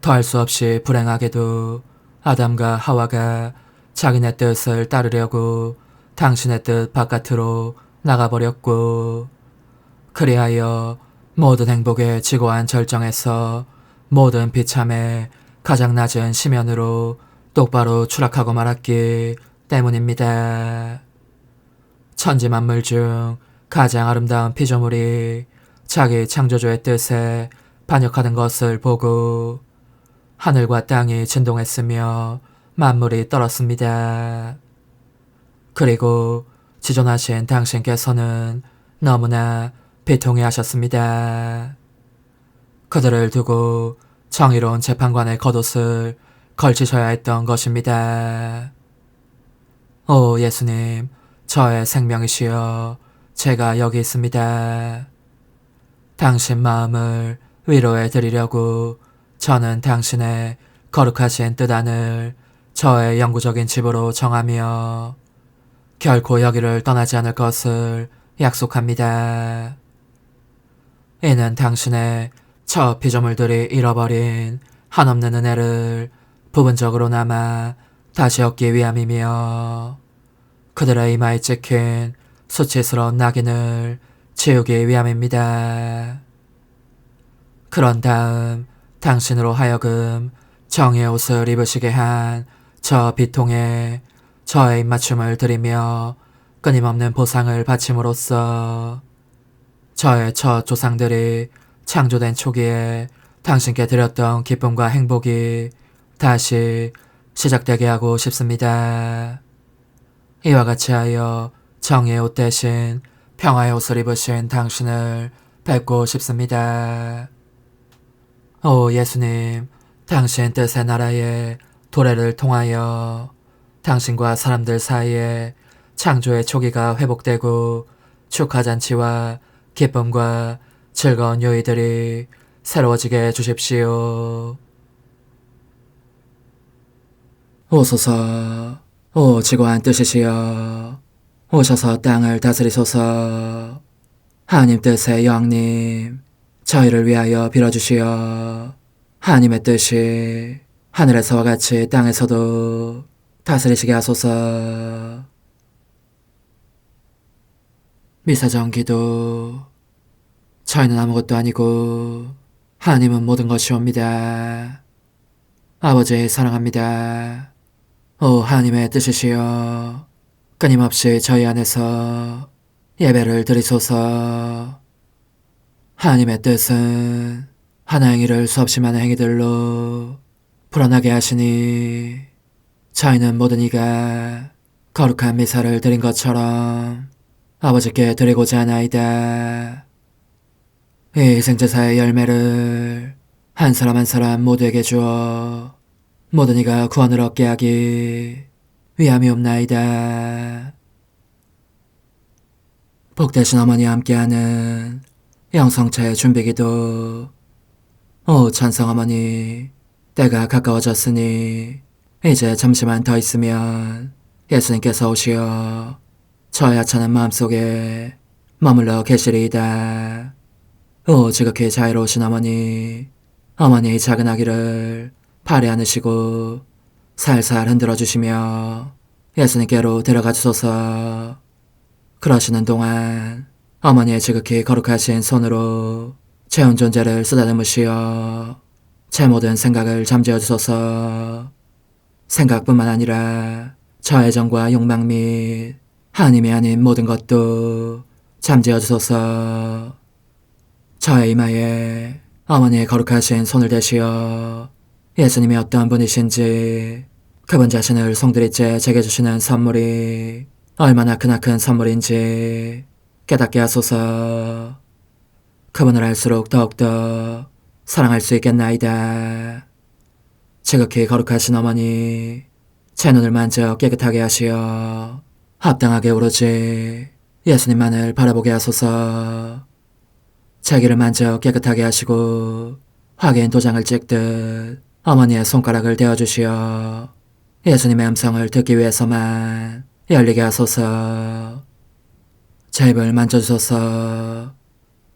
더할 수 없이 불행하게도 아담과 하와가 자기네 뜻을 따르려고 당신의 뜻 바깥으로 나가버렸고 그리하여 모든 행복의 지고한 절정에서 모든 비참의 가장 낮은 심연으로 똑바로 추락하고 말았기 때문입니다. 천지 만물 중 가장 아름다운 피조물이 자기 창조주의 뜻에 반역하는 것을 보고 하늘과 땅이 진동했으며 만물이 떨었습니다. 그리고 지존하신 당신께서는 너무나 비통해 하셨습니다. 그들을 두고 정의로운 재판관의 겉옷을 걸치셔야 했던 것입니다. 오 예수님, 저의 생명이시여, 제가 여기 있습니다. 당신 마음을 위로해 드리려고 저는 당신의 거룩하신 뜻 안을 저의 영구적인 집으로 정하며 결코 여기를 떠나지 않을 것을 약속합니다. 이는 당신의 저 피조물들이 잃어버린 한없는 은혜를 부분적으로나마 다시 얻기 위함이며 그들의 이마에 찍힌 수치스러운 낙인을 지우기 위함입니다. 그런 다음 당신으로 하여금 정의의 옷을 입으시게 한 저 비통에 저의 입맞춤을 드리며 끊임없는 보상을 바침으로써 저의 첫 조상들이 창조된 초기에 당신께 드렸던 기쁨과 행복이 다시 시작되게 하고 싶습니다. 이와 같이 하여 정의의 옷 대신 평화의 옷을 입으신 당신을 뵙고 싶습니다. 오 예수님, 당신 뜻의 나라의 도래를 통하여 당신과 사람들 사이에 창조의 초기가 회복되고 축하잔치와 기쁨과 즐거운 요일들이 새로워지게 해주십시오. 오소서, 오 지고한 뜻이시여, 오셔서 땅을 다스리소서. 하나님 뜻의 여왕님, 저희를 위하여 빌어주시어 하나님의 뜻이 하늘에서와 같이 땅에서도 다스리시게 하소서. 미사정 기도. 저희는 아무것도 아니고 하나님은 모든 것이옵니다. 아버지 사랑합니다. 오 하나님의 뜻이시여, 끊임없이 저희 안에서 예배를 드리소서. 하나님의 뜻은 하나 행위를 수없이 많은 행위들로 불어나게 하시니 저희는 모든 이가 거룩한 미사를 드린 것처럼 아버지께 드리고자 하나이다. 이 희생제사의 열매를 한 사람 한 사람 모두에게 주어 모든 이가 구원을 얻게 하기 위함이옵나이다. 복되신 어머니와 함께하는 영성차의 준비기도. 오 찬성어머니, 때가 가까워졌으니 이제 잠시만 더 있으면 예수님께서 오시어 저의 하찮은 마음속에 머물러 계시리이다. 오 지극히 자유로우신 어머니, 어머니의 작은 아기를 팔에 안으시고 살살 흔들어 주시며 예수님께로 데려가 주소서. 그러시는 동안 어머니의 지극히 거룩하신 손으로 제 온 존재를 쓰다듬으시어 제 모든 생각을 잠재워 주소서. 생각뿐만 아니라 저의 정과 욕망 및 하나님이 아닌 모든 것도 잠재워 주소서. 저의 이마에 어머니의 거룩하신 손을 대시어 예수님이 어떤 분이신지, 그분 자신을 송두리째 제게 주시는 선물이 얼마나 크나큰 선물인지 깨닫게 하소서. 그분을 알수록 더욱더 사랑할 수 있겠나이다. 지극히 거룩하신 어머니, 제 눈을 만져 깨끗하게 하시어 합당하게 오로지 예수님만을 바라보게 하소서. 제 귀를 만져 깨끗하게 하시고 확인 도장을 찍듯 어머니의 손가락을 대어주시어 예수님의 음성을 듣기 위해서만 열리게 하소서. 제 입을 만져주소서.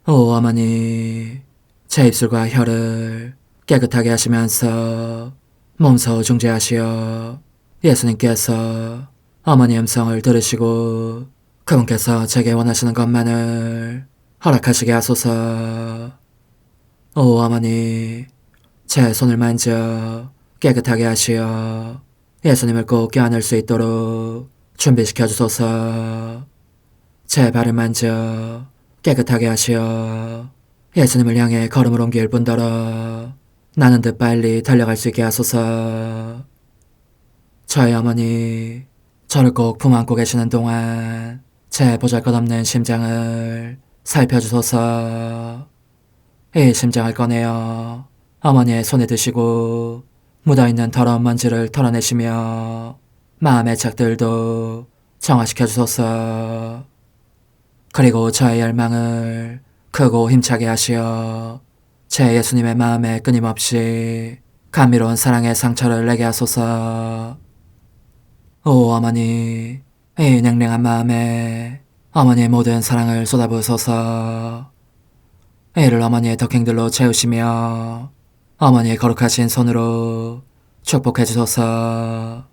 오 어머니, 제 입술과 혀를 깨끗하게 하시면서 몸소 중재하시어 예수님께서 어머니 음성을 들으시고 그분께서 제게 원하시는 것만을 허락하시게 하소서. 오 어머니, 제 손을 만져 깨끗하게 하시어 예수님을 꼭 껴안을 수 있도록 준비시켜 주소서. 제 발을 만져 깨끗하게 하시어 예수님을 향해 걸음을 옮길 뿐더러 나는 듯 빨리 달려갈 수 있게 하소서. 저희 어머니, 저를 꼭 품 안고 계시는 동안 제 보잘것없는 심장을 살펴주소서. 이 심장을 꺼내어 어머니의 손에 드시고 묻어있는 더러운 먼지를 털어내시며 마음의 착들도 정화시켜 주소서. 그리고 저의 열망을 크고 힘차게 하시어 제 예수님의 마음에 끊임없이 감미로운 사랑의 상처를 내게 하소서. 오 어머니, 이 냉랭한 마음에 어머니의 모든 사랑을 쏟아부으소서. 이를 어머니의 덕행들로 채우시며 어머니의 거룩하신 손으로 축복해 주소서.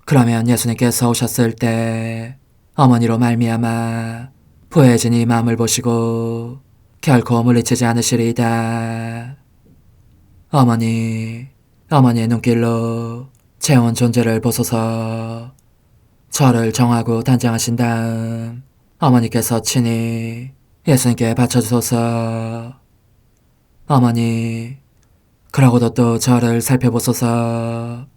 그러면 예수님께서 오셨을 때 어머니로 말미암아 부해진 이 마음을 보시고 결코 물리치지 않으시리이다. 어머니, 어머니의 눈길로 제 온 존재를 보소서. 저를 정하고 단장하신 다음 어머니께서 친히 예수님께 바쳐주소서. 어머니, 그러고도 또 저를 살펴보소서.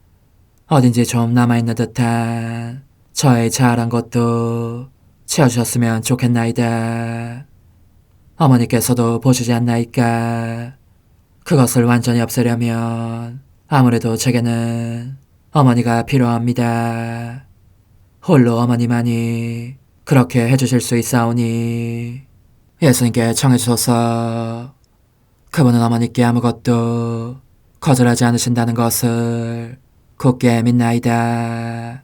어딘지 좀 남아있는 듯한 저의 자아란 것도 채워주셨으면 좋겠나이다. 어머니께서도 보시지 않나이까? 그것을 완전히 없애려면 아무래도 제게는 어머니가 필요합니다. 홀로 어머니만이 그렇게 해주실 수 있사오니 예수님께 청해주소서. 그분은 어머니께 아무것도 거절하지 않으신다는 것을 굳게 믿나이다.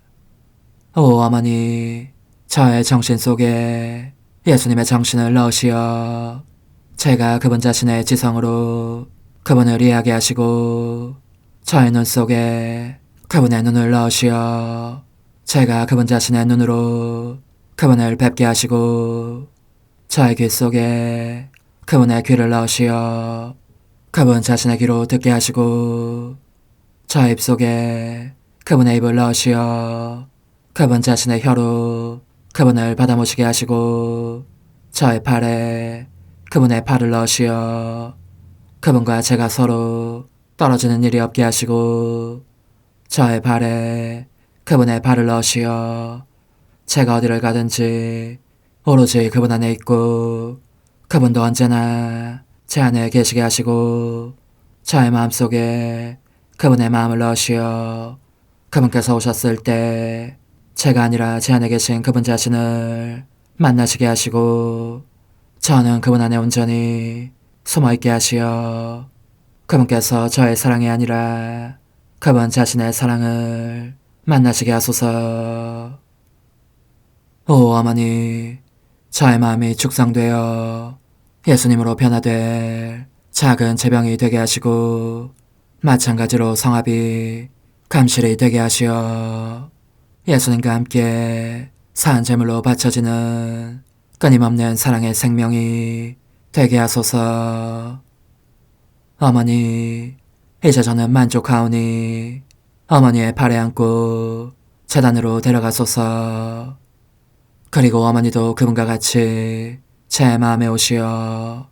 오 어머니, 저의 정신 속에 예수님의 정신을 넣으시어 제가 그분 자신의 지성으로 그분을 이해하게 하시고 저의 눈 속에 그분의 눈을 넣으시어 제가 그분 자신의 눈으로 그분을 뵙게 하시고 저의 귀 속에 그분의 귀를 넣으시어 그분 자신의 귀로 듣게 하시고 저의 입 속에 그분의 입을 넣으시어 그분 자신의 혀로 그분을 받아모시게 하시고 저의 팔에 그분의 팔을 넣으시어 그분과 제가 서로 떨어지는 일이 없게 하시고 저의 발에 그분의 발을 넣으시어 제가 어디를 가든지 오로지 그분 안에 있고 그분도 언제나 제 안에 계시게 하시고 저의 마음속에 그분의 마음을 넣으시어 그분께서 오셨을 때 제가 아니라 제 안에 계신 그분 자신을 만나시게 하시고 저는 그분 안에 온전히 숨어있게 하시어 그분께서 저의 사랑이 아니라 그분 자신의 사랑을 만나시게 하소서. 오 어머니, 저의 마음이 축성되어 예수님으로 변화될 작은 제병이 되게 하시고 마찬가지로 성합이 감실이 되게 하시어 예수님과 함께 산 제물로 바쳐지는 끊임없는 사랑의 생명이 되게 하소서. 어머니, 이제 저는 만족하오니 어머니의 발에 안고 제단으로 데려가소서. 그리고 어머니도 그분과 같이 제 마음에 오시어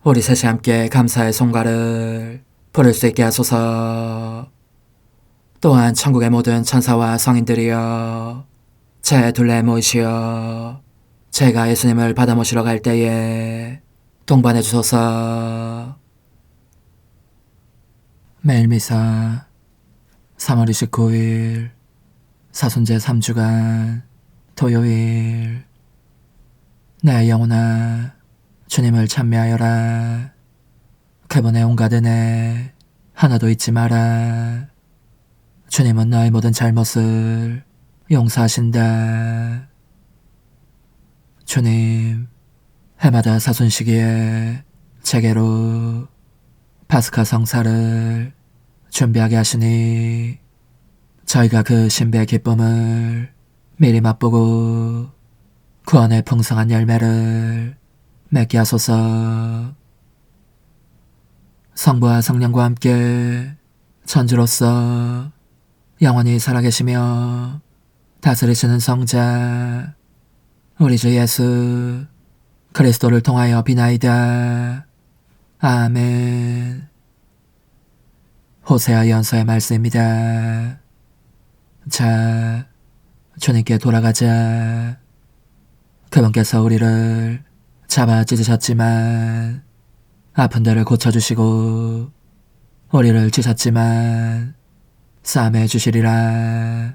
우리 셋이 함께 감사의 송가를 부를 수 있게 하소서. 또한 천국의 모든 천사와 성인들이여 제 둘레에 모이시어 제가 예수님을 받아 모시러 갈 때에 동반해 주소서. 매일 미사 3월 29일 사순제 3주간 토요일. 내 영혼아, 주님을 찬미하여라. 그분의 온갖 은혜 하나도 잊지 마라. 주님은 너의 모든 잘못을 용서하신다. 주님, 해마다 사순시기에 제게로 파스카 성사를 준비하게 하시니 저희가 그 신비의 기쁨을 미리 맛보고 구원의 풍성한 열매를 맺게 하소서. 성부와 성령과 함께 천주로서 영원히 살아계시며 다스리시는 성자 우리 주 예수 그리스도를 통하여 비나이다. 아멘. 호세아 예언서의 말씀입니다. 자, 주님께 돌아가자. 그분께서 우리를 잡아 찢으셨지만 아픈 데를 고쳐주시고 우리를 찢었지만 싸매 주시리라.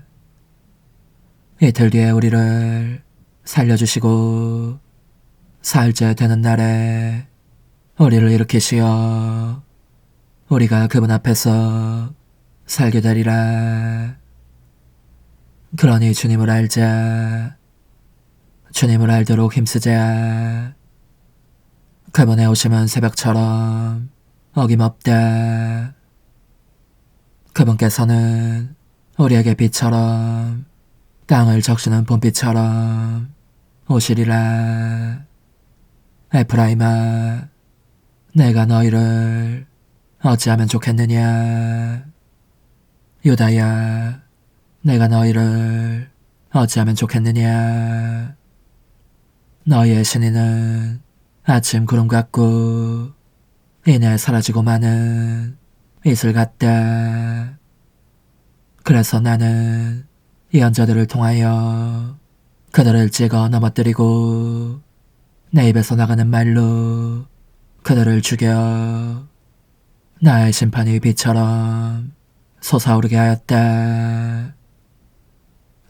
이틀 뒤에 우리를 살려주시고 사흘째 되는 날에 우리를 일으키시어 우리가 그분 앞에서 살게 되리라. 그러니 주님을 알자. 주님을 알도록 힘쓰자. 그분의 오심은 새벽처럼 어김없다. 그분께서는 우리에게 빛처럼 땅을 적시는 봄빛처럼 오시리라. 에프라임아, 내가 너희를 어찌하면 좋겠느냐. 유다야, 내가 너희를 어찌하면 좋겠느냐. 너희의 신이는 아침 구름 같고 이내 사라지고 마는 이슬 같다. 그래서 나는 예언자들을 통하여 그들을 찍어 넘어뜨리고 내 입에서 나가는 말로 그들을 죽여 나의 심판이 빛처럼 솟아오르게 하였다.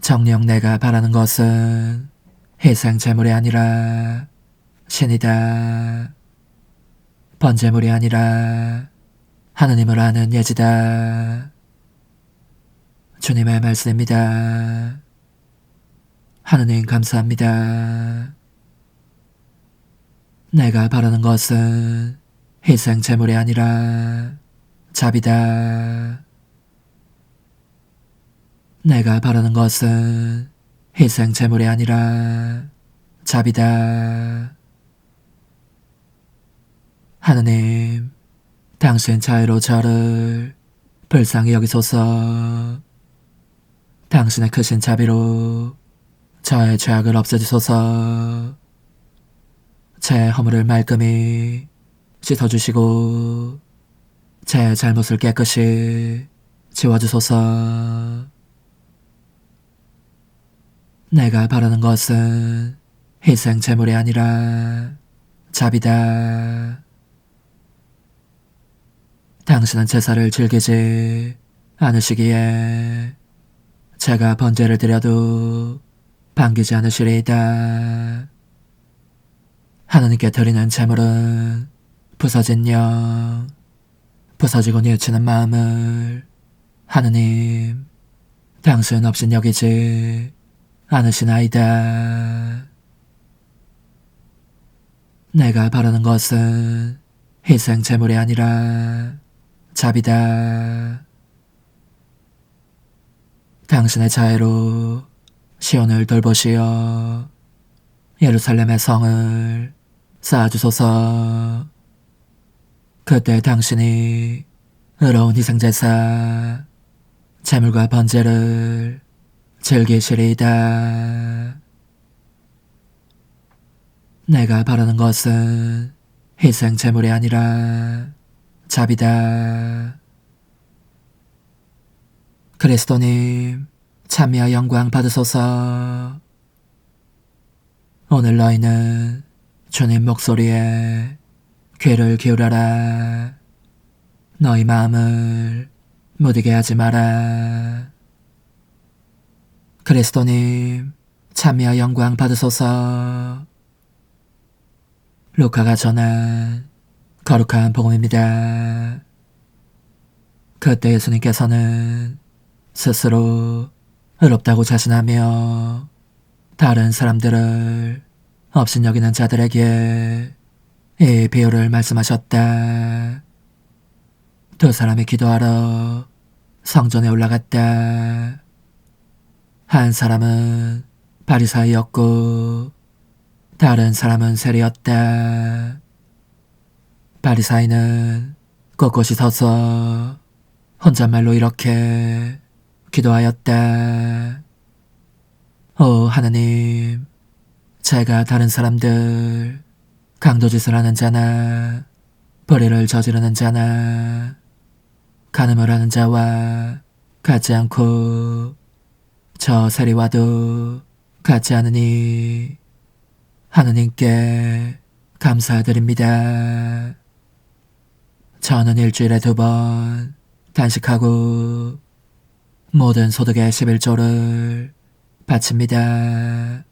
정녕 내가 바라는 것은 희생 제물이 아니라 신이다. 번제물이 아니라 하느님을 아는 예지다. 주님의 말씀입니다. 하느님 감사합니다. 내가 바라는 것은 희생 제물이 아니라 잡이다. 내가 바라는 것은 희생 제물이 아니라 잡이다. 하느님, 당신 자애로 저를 불쌍히 여기소서. 당신의 크신 자비로 저의 죄악을 없애주소서. 제 허물을 말끔히 씻어주시고 제 잘못을 깨끗이 지워주소서. 내가 바라는 것은 희생 제물이 아니라 잡이다. 당신은 제사를 즐기지 않으시기에 제가 번제를 드려도 반기지 않으시리이다. 하느님께 드리는 제물은 부서진 영, 부서지고 뉘우치는 마음을 하느님, 당신 없인 여기지 않으시나이다. 내가 바라는 것은 희생 제물이 아니라 잡이다. 당신의 자애로 시온을 돌보시어 예루살렘의 성을 쌓아주소서. 그때 당신이 의로운 희생제사, 제물과 번제를 즐기시리이다. 내가 바라는 것은 희생 제물이 아니라 잡이다. 그리스도님, 찬미와 영광 받으소서. 오늘 너희는 주님 목소리에 귀를 기울여라. 너희 마음을 무디게 하지 마라. 그리스도님, 찬미와 영광 받으소서. 루카가 전한 거룩한 복음입니다. 그때 예수님께서는 스스로 의롭다고 자신하며 다른 사람들을 업신여기는 자들에게 이 비유를 말씀하셨다. 두 사람이 기도하러 성전에 올라갔다. 한 사람은 바리사이였고 다른 사람은 셀이었다. 바리사이는 꼿꼿이 서서 혼잣말로 이렇게 기도하였다. 오 하느님, 제가 다른 사람들 강도짓을 하는 자나 불의를 저지르는 자나 간음을 하는 자와 같지 않고 저 세리와도 같지 않으니 하느님께 감사드립니다. 저는 일주일에 2번 단식하고 모든 소득의 11조를 바칩니다.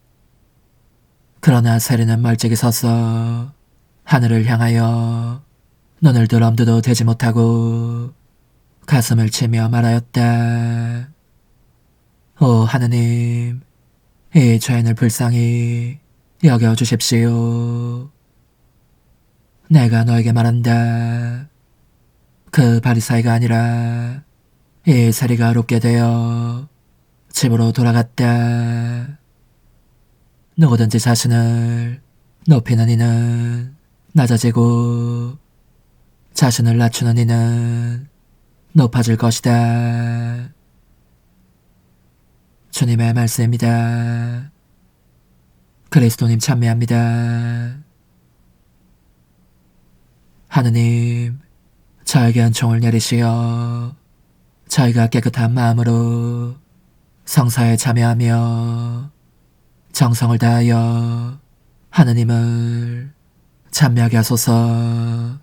그러나 세리는 멀찍이 서서 하늘을 향하여 눈을 들 엄두도 대지 못하고 가슴을 치며 말하였다. 오 하느님, 이 죄인을 불쌍히 여겨주십시오. 내가 너에게 말한다. 그 바리사이가 아니라 이 세리가 롭게 되어 집으로 돌아갔다. 누구든지 자신을 높이는 이는 낮아지고 자신을 낮추는 이는 높아질 것이다. 주님의 말씀입니다. 그리스도님 찬미합니다. 하느님, 저에게 은총을 내리시어 저희가 깨끗한 마음으로 성사에 참여하며 정성을 다하여 하느님을 찬미하게 하소서.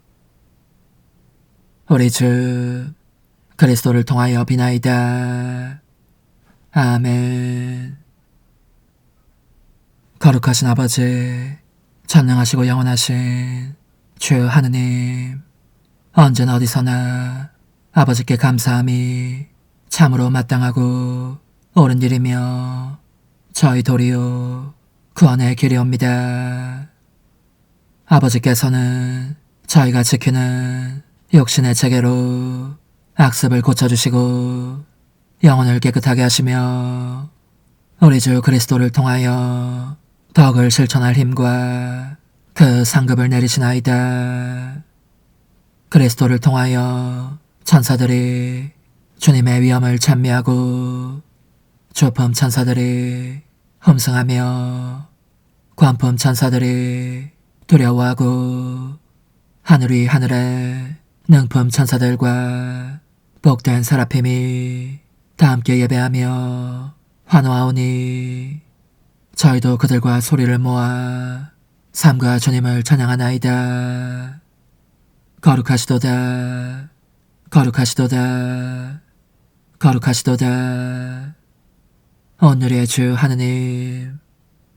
우리 주 그리스도를 통하여 비나이다. 아멘. 거룩하신 아버지, 전능하시고 영원하신 주 하느님, 언제나 어디서나 아버지께 감사함이 참으로 마땅하고 옳은 일이며 저희 도리요 구원의 길이옵니다. 아버지께서는 저희가 지키는 육신의 체계로 악습을 고쳐주시고 영혼을 깨끗하게 하시며 우리 주 그리스도를 통하여 덕을 실천할 힘과 그 상급을 내리시나이다. 그리스도를 통하여 천사들이 주님의 위엄을 찬미하고 조품 천사들이 흠승하며 관품 천사들이 두려워하고 하늘 위 하늘에 능품 천사들과 복된 세라핌이 다 함께 예배하며 환호하오니 저희도 그들과 소리를 모아 삼가 주님을 찬양하나이다. 거룩하시도다. 거룩하시도다. 거룩하시도다. 오늘의 주 하느님,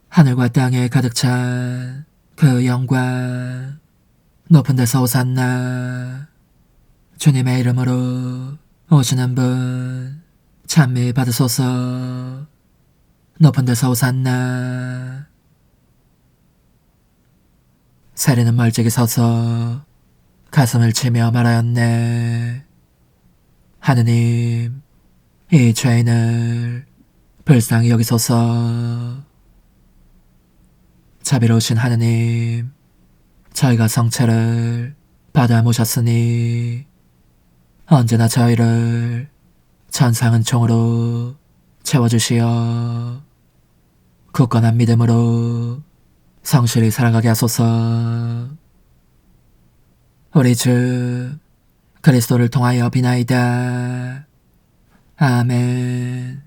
하늘과 땅에 가득 찬 그 영광, 높은 데서 오산나. 주님의 이름으로 오시는 분 찬미 받으소서. 높은 데서 오산나. 세리는 멀찍이 서서 가슴을 치며 말하였네. 하느님, 이 죄인을 불쌍히 여기소서. 자비로우신 하느님, 저희가 성체를 받아 모셨으니 언제나 저희를 천상은 총으로 채워주시어 굳건한 믿음으로 성실히 살아가게 하소서. 우리 주 그리스도를 통하여 비나이다. 아멘.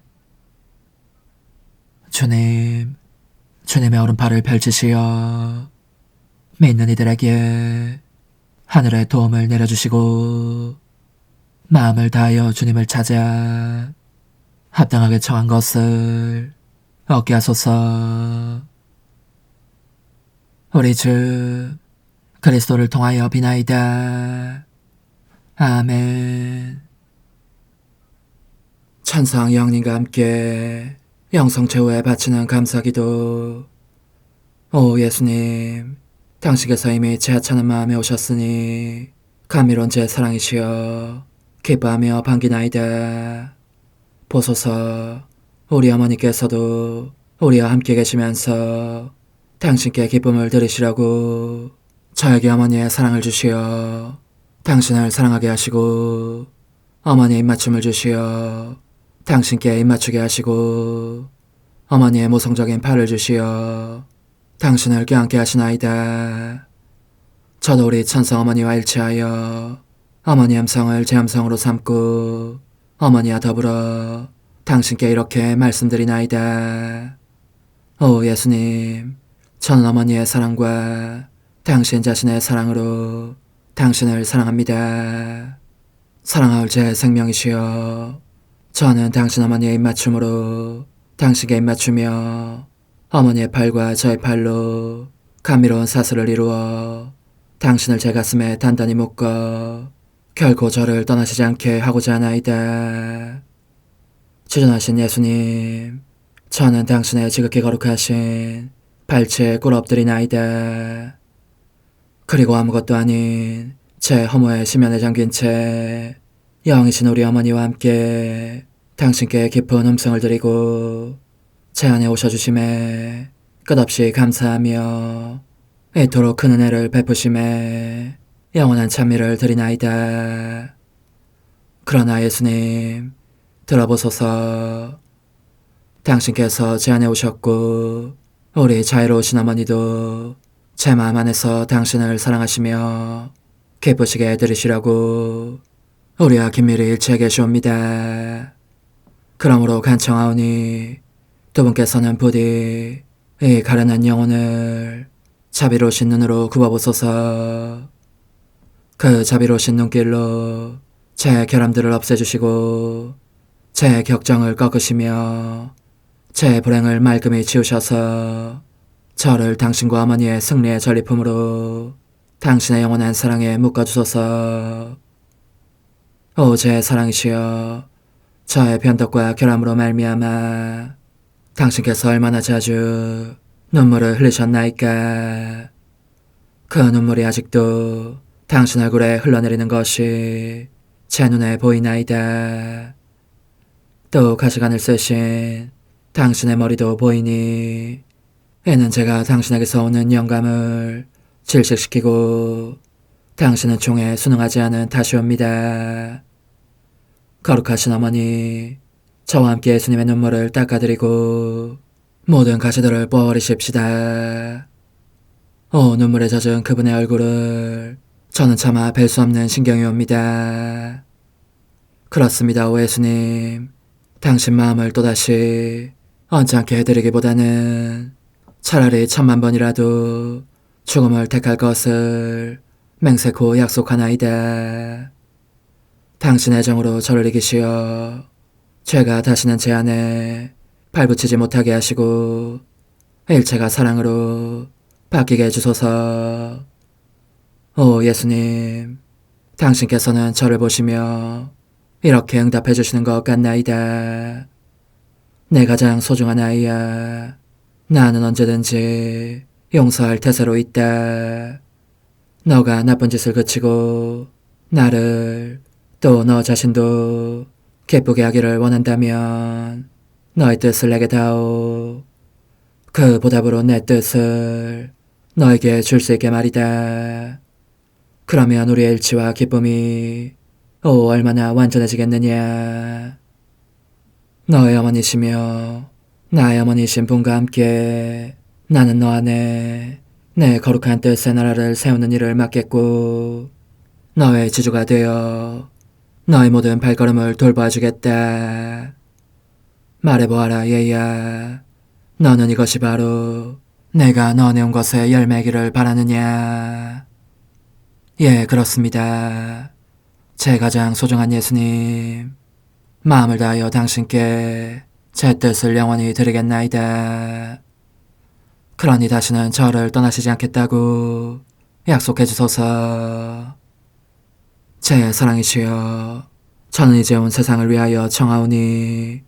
주님, 주님의 오른팔을 펼치시어 믿는 이들에게 하늘의 도움을 내려주시고 마음을 다하여 주님을 찾아 합당하게 청한 것을 얻게 하소서. 우리 주 그리스도를 통하여 비나이다. 아멘. 천상 영님과 함께 영성 최후에 바치는 감사기도. 오 예수님, 당신께서 이미 제 하찮은 마음에 오셨으니 감미로운 제 사랑이시여 기뻐하며 반기나이다. 보소서, 우리 어머니께서도 우리와 함께 계시면서 당신께 기쁨을 들으시라고 저에게 어머니의 사랑을 주시어 당신을 사랑하게 하시고 어머니의 입맞춤을 주시어 당신께 입맞추게 하시고 어머니의 모성적인 팔을 주시어 당신을 껴안게 하시나이다. 저도 우리 천성 어머니와 일치하여 어머니 음성을 제 음성으로 삼고 어머니와 더불어 당신께 이렇게 말씀드리나이다. 오 예수님, 저는 어머니의 사랑과 당신 자신의 사랑으로 당신을 사랑합니다. 사랑하올 제 생명이시여, 저는 당신 어머니의 입맞춤으로 당신께 입맞추며 어머니의 팔과 저의 팔로 감미로운 사슬을 이루어 당신을 제 가슴에 단단히 묶어 결코 저를 떠나시지 않게 하고자 하나이다. 주전하신 예수님, 저는 당신의 지극히 거룩하신 발치에 꿇어 엎드리나이다. 그리고 아무것도 아닌 제 허무의 심연에 잠긴 채 영이신 우리 어머니와 함께 당신께 깊은 음성을 드리고 제 안에 오셔주심에 끝없이 감사하며 이토록 큰 은혜를 베푸심에 영원한 찬미를 드리나이다. 그러나 예수님, 들어보소서. 당신께서 제 안에 오셨고 우리 자유로우신 어머니도 제 마음 안에서 당신을 사랑하시며 기쁘시게 들으시라고 우리와 긴밀히 일치해 계시옵니다. 그러므로 간청하오니 두 분께서는 부디 이 가련한 영혼을 자비로우신 눈으로 굽어보소서. 그 자비로우신 눈길로 제 결함들을 없애주시고 제 격정을 꺾으시며 제 불행을 말끔히 지우셔서 저를 당신과 어머니의 승리의 전리품으로 당신의 영원한 사랑에 묶어주소서. 오 제 사랑이시여, 저의 변덕과 결함으로 말미암아 당신께서 얼마나 자주 눈물을 흘리셨나이까. 그 눈물이 아직도 당신 얼굴에 흘러내리는 것이 제 눈에 보이나이다. 또 가시관을 쓰신 당신의 머리도 보이니 이는 제가 당신에게서 오는 영감을 질식시키고 당신은 종에 순응하지 않은 탓이옵니다. 거룩하신 어머니, 저와 함께 예수님의 눈물을 닦아드리고 모든 가시들을 뽑아버리십시다. 오 눈물에 젖은 그분의 얼굴을 저는 차마 뵐 수 없는 신경이 옵니다. 그렇습니다. 오 예수님, 당신 마음을 또다시 언짢게 해드리기보다는 차라리 10,000,000번이라도 죽음을 택할 것을 맹세코 약속하나이다. 당신의 정으로 저를 이기시어 죄가 다시는 제 안에 발붙이지 못하게 하시고 일체가 사랑으로 바뀌게 해주소서. 오 예수님, 당신께서는 저를 보시며 이렇게 응답해 주시는 것 같나이다. 내 가장 소중한 아이야, 나는 언제든지 용서할 태세로 있다. 너가 나쁜 짓을 그치고 나를 또 너 자신도 기쁘게 하기를 원한다면 너의 뜻을 내게 다오. 그 보답으로 내 뜻을 너에게 줄 수 있게 말이다. 그러면 우리의 일치와 기쁨이 얼마나 완전해지겠느냐. 너의 어머니시며 나의 어머니신 분과 함께 나는 너 안에 내 거룩한 뜻의 나라를 세우는 일을 맡겠고 너의 지주가 되어 너의 모든 발걸음을 돌봐주겠다. 말해보아라 얘야, 너는 이것이 바로 내가 너한테 온 것에 열매기를 바라느냐. 예, 그렇습니다. 제 가장 소중한 예수님, 마음을 다하여 당신께 제 뜻을 영원히 드리겠나이다. 그러니 다시는 저를 떠나시지 않겠다고 약속해 주소서. 제 사랑이시여, 저는 이제 온 세상을 위하여 청하오니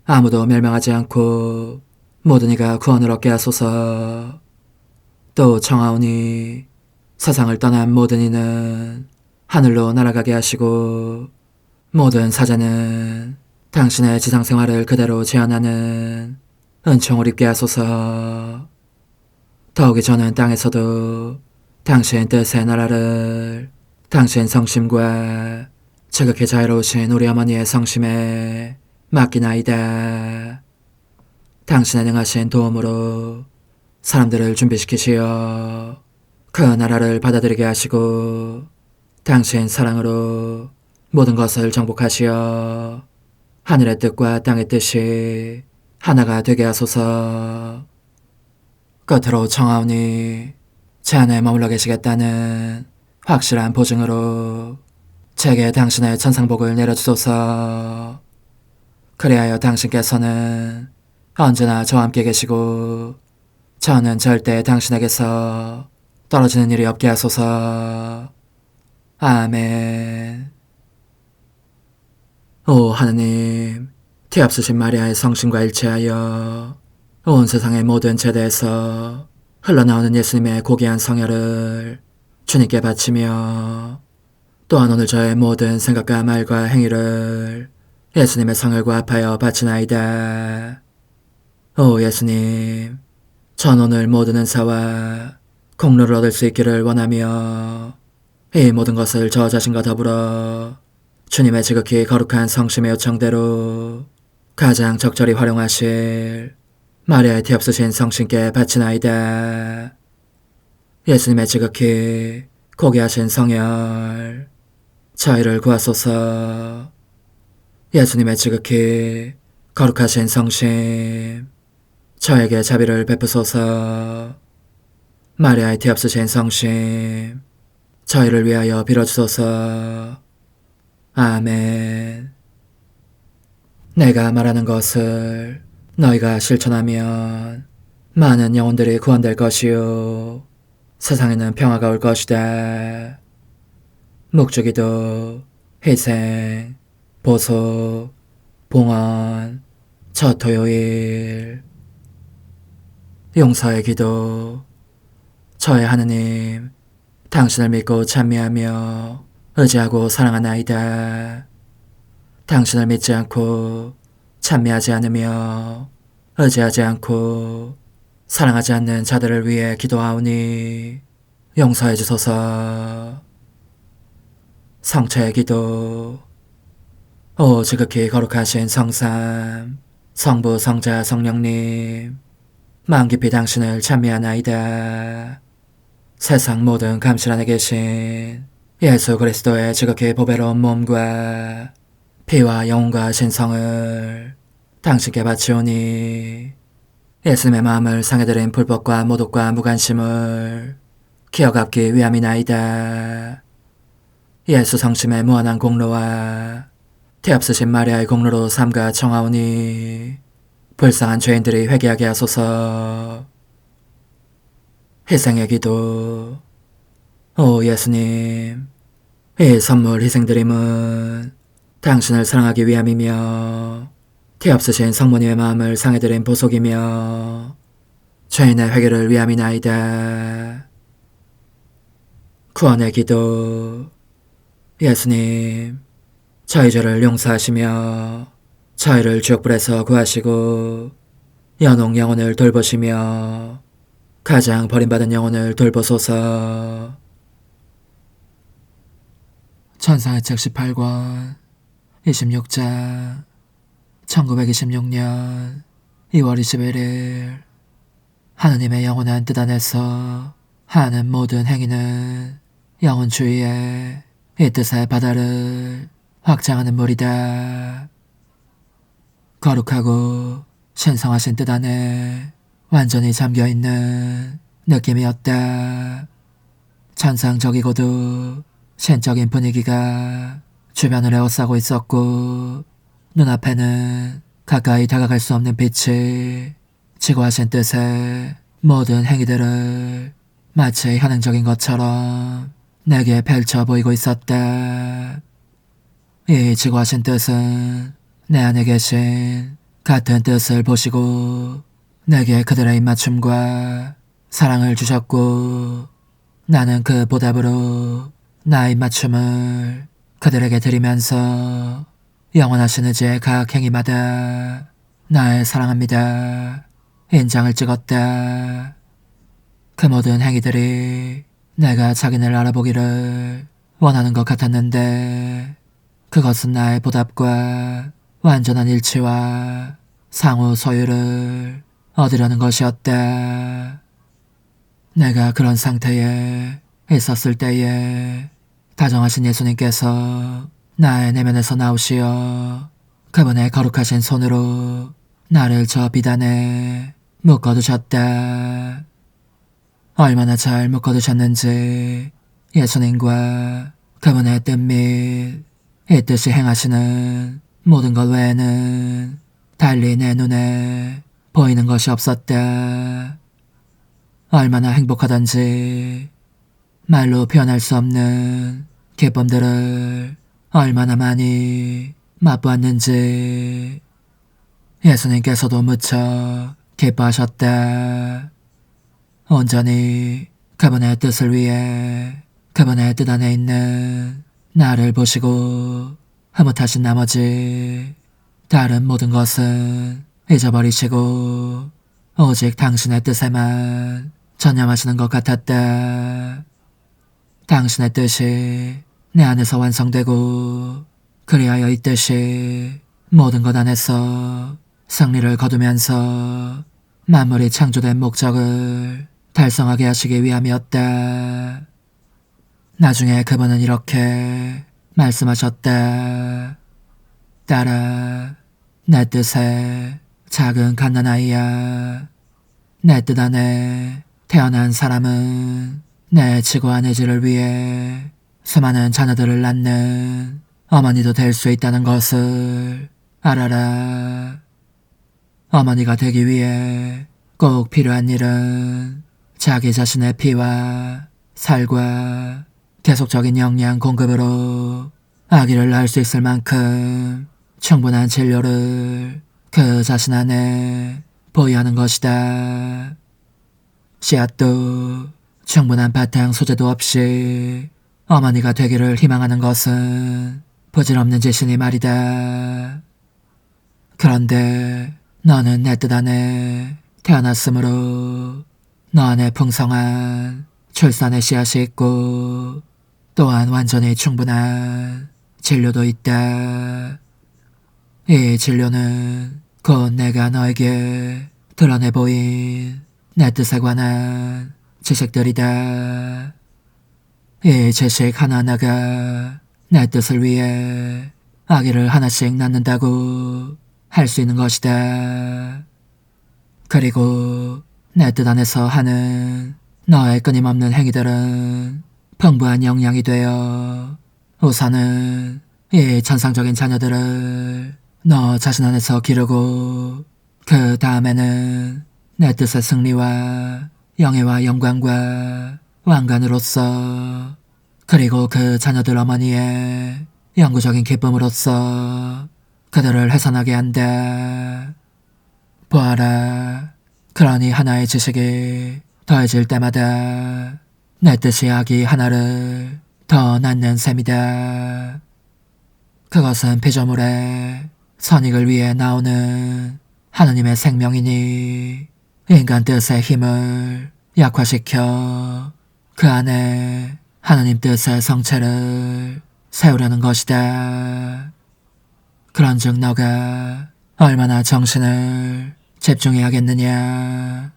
아무도 멸망하지 않고 모든 이가 구원을 얻게 하소서. 또 청하오니 세상을 떠난 모든 이는 하늘로 날아가게 하시고 모든 사자는 당신의 지상생활을 그대로 재현하는 은총을 입게 하소서. 더욱이 저는 땅에서도 당신 뜻의 나라를 당신 성심과 지극히 자유로우신 우리 어머니의 성심에 맡기나이다. 당신의 능하신 도움으로 사람들을 준비시키시어 그 나라를 받아들이게 하시고 당신 사랑으로 모든 것을 정복하시어 하늘의 뜻과 땅의 뜻이 하나가 되게 하소서. 끝으로 청하오니 제 안에 머물러 계시겠다는 확실한 보증으로 제게 당신의 천상복을 내려주소서. 그리하여 당신께서는 언제나 저와 함께 계시고 저는 절대 당신에게서 떨어지는 일이 없게 하소서. 아멘. 오 하느님, 티없으신 마리아의 성심과 일치하여 온 세상의 모든 제대에서 흘러나오는 예수님의 고귀한 성혈을 주님께 바치며 또한 오늘 저의 모든 생각과 말과 행위를 예수님의 성혈과 합하여 바치나이다. 오 예수님, 전 오늘 모든 은사와 공로를 얻을 수 있기를 원하며 이 모든 것을 저 자신과 더불어 주님의 지극히 거룩한 성심의 요청대로 가장 적절히 활용하실 마리아의 티없으신 성신께 바치나이다. 예수님의 지극히 고귀하신 성혈, 저희를 구하소서. 예수님의 지극히 거룩하신 성심, 저에게 자비를 베푸소서. 마리아의 티없으신 성심, 저희를 위하여 빌어주소서. 아멘. 내가 말하는 것을 너희가 실천하면 많은 영혼들이 구원될 것이요 세상에는 평화가 올 것이다. 묵주기도, 희생, 보속, 봉헌, 첫 토요일. 용서의 기도. 저의 하느님, 당신을 믿고 찬미하며 의지하고 사랑하나이다. 당신을 믿지 않고 찬미하지 않으며 의지하지 않고 사랑하지 않는 자들을 위해 기도하오니 용서해 주소서. 성체의 기도. 오 지극히 거룩하신 성삼, 성부, 성자, 성령님, 마음 깊이 당신을 찬미하나이다. 세상 모든 감실 안에 계신 예수 그리스도의 지극히 보배로운 몸과 피와 영혼과 신성을 당신께 바치오니 예수님의 마음을 상해드린 불법과 모독과 무관심을 기어갚기 위함이나이다. 예수 성심의 무한한 공로와 티없으신 마리아의 공로로 삼가 청하오니 불쌍한 죄인들이 회개하게 하소서. 희생의 기도. 오 예수님, 이 선물 희생드림은 당신을 사랑하기 위함이며 티없으신 성모님의 마음을 상해드린 보속이며 죄인의 회개를 위함이나이다. 구원의 기도. 예수님, 저희 죄를 용서하시며 저희를 지옥불에서 구하시고 연옥 영혼을 돌보시며 가장 버림받은 영혼을 돌보소서. 천사의 책 18권 26장 1926년 2월 21일. 하느님의 영원한 뜻 안에서 하는 모든 행위는 영혼 주위에 이 뜻의 바다를 확장하는 물이다. 거룩하고 신성하신 뜻 안에 완전히 잠겨있는 느낌이었다. 천상적이고도 신적인 분위기가 주변을 에워싸고 있었고 눈앞에는 가까이 다가갈 수 없는 빛이 지구하신 뜻의 모든 행위들을 마치 현행적인 것처럼 내게 펼쳐 보이고 있었다. 이 지구하신 뜻은 내 안에 계신 같은 뜻을 보시고 내게 그들의 입맞춤과 사랑을 주셨고 나는 그 보답으로 나의 입맞춤을 그들에게 드리면서 영원하신 의지의 각 행위마다 나의 사랑합니다 인장을 찍었다. 그 모든 행위들이 내가 자기를 알아보기를 원하는 것 같았는데 그것은 나의 보답과 완전한 일치와 상호 소유를 얻으려는 것이었다. 내가 그런 상태에 있었을 때에 다정하신 예수님께서 나의 내면에서 나오시어 그분의 거룩하신 손으로 나를 저 비단에 묶어두셨다. 얼마나 잘 묶어두셨는지 예수님과 그분의 뜻 및 이 뜻이 행하시는 모든 것 외에는 달리 내 눈에 보이는 것이 없었다. 얼마나 행복하던지 말로 표현할 수 없는 기쁨들을 얼마나 많이 맛보았는지 예수님께서도 무척 기뻐하셨다. 온전히 그분의 뜻을 위해 그분의 뜻 안에 있는 나를 보시고 흐뭇하신 나머지 다른 모든 것은 잊어버리시고 오직 당신의 뜻에만 전념하시는 것 같았다. 당신의 뜻이 내 안에서 완성되고 그리하여 이 뜻이 모든 것 안에서 승리를 거두면서 만물이 창조된 목적을 달성하게 하시기 위함이었다. 나중에 그분은 이렇게 말씀하셨다. 딸아, 내 뜻에 작은 갓난아이야. 내 뜻 안에 태어난 사람은 내 지고한 의지를 위해 수많은 자녀들을 낳는 어머니도 될 수 있다는 것을 알아라. 어머니가 되기 위해 꼭 필요한 일은 자기 자신의 피와 살과 계속적인 영양 공급으로 아기를 낳을 수 있을 만큼 충분한 진료를 그 자신 안에 보유하는 것이다. 씨앗도 충분한 바탕 소재도 없이 어머니가 되기를 희망하는 것은 부질없는 짓이니 말이다. 그런데 너는 내 뜻 안에 태어났으므로 너 안에 풍성한 출산의 씨앗이 있고 또한 완전히 충분한 진료도 있다. 이 진료는 곧 내가 너에게 드러내 보인 내 뜻에 관한 지식들이다. 이 지식 하나하나가 내 뜻을 위해 아기를 하나씩 낳는다고 할 수 있는 것이다. 그리고 내 뜻 안에서 하는 너의 끊임없는 행위들은 풍부한 영양이 되어 우선은 이 천상적인 자녀들을 너 자신 안에서 기르고 그 다음에는 내 뜻의 승리와 영예와 영광과 왕관으로서 그리고 그 자녀들 어머니의 영구적인 기쁨으로써 그들을 해산하게 한다. 보아라. 그러니 하나의 지식이 더해질 때마다 내 뜻이 아기 하나를 더 낳는 셈이다. 그것은 피조물의 선익을 위해 나오는 하느님의 생명이니 인간 뜻의 힘을 약화시켜 그 안에 하느님 뜻의 성체를 세우려는 것이다. 그런즉 너가 얼마나 정신을 집중해야겠느냐.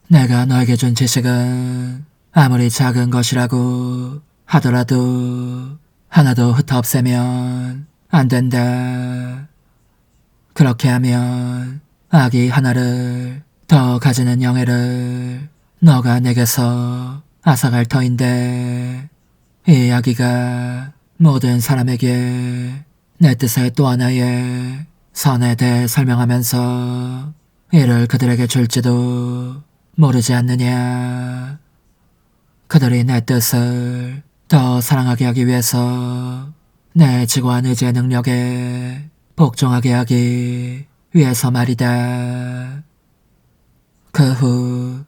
내가 너에게 준 지식은 아무리 작은 것이라고 하더라도 하나도 흩어없애면 안 된다. 그렇게 하면 아기 하나를 더 가지는 영예를 너가 내게서 앗아갈 터인데 이 아기가 모든 사람에게 내 뜻의 또 하나의 선에 대해 설명하면서 이를 그들에게 줄지도 모르지 않느냐. 그들이 내 뜻을 더 사랑하게 하기 위해서 내 지고한 의지의 능력에 복종하게 하기 위해서 말이다. 그 후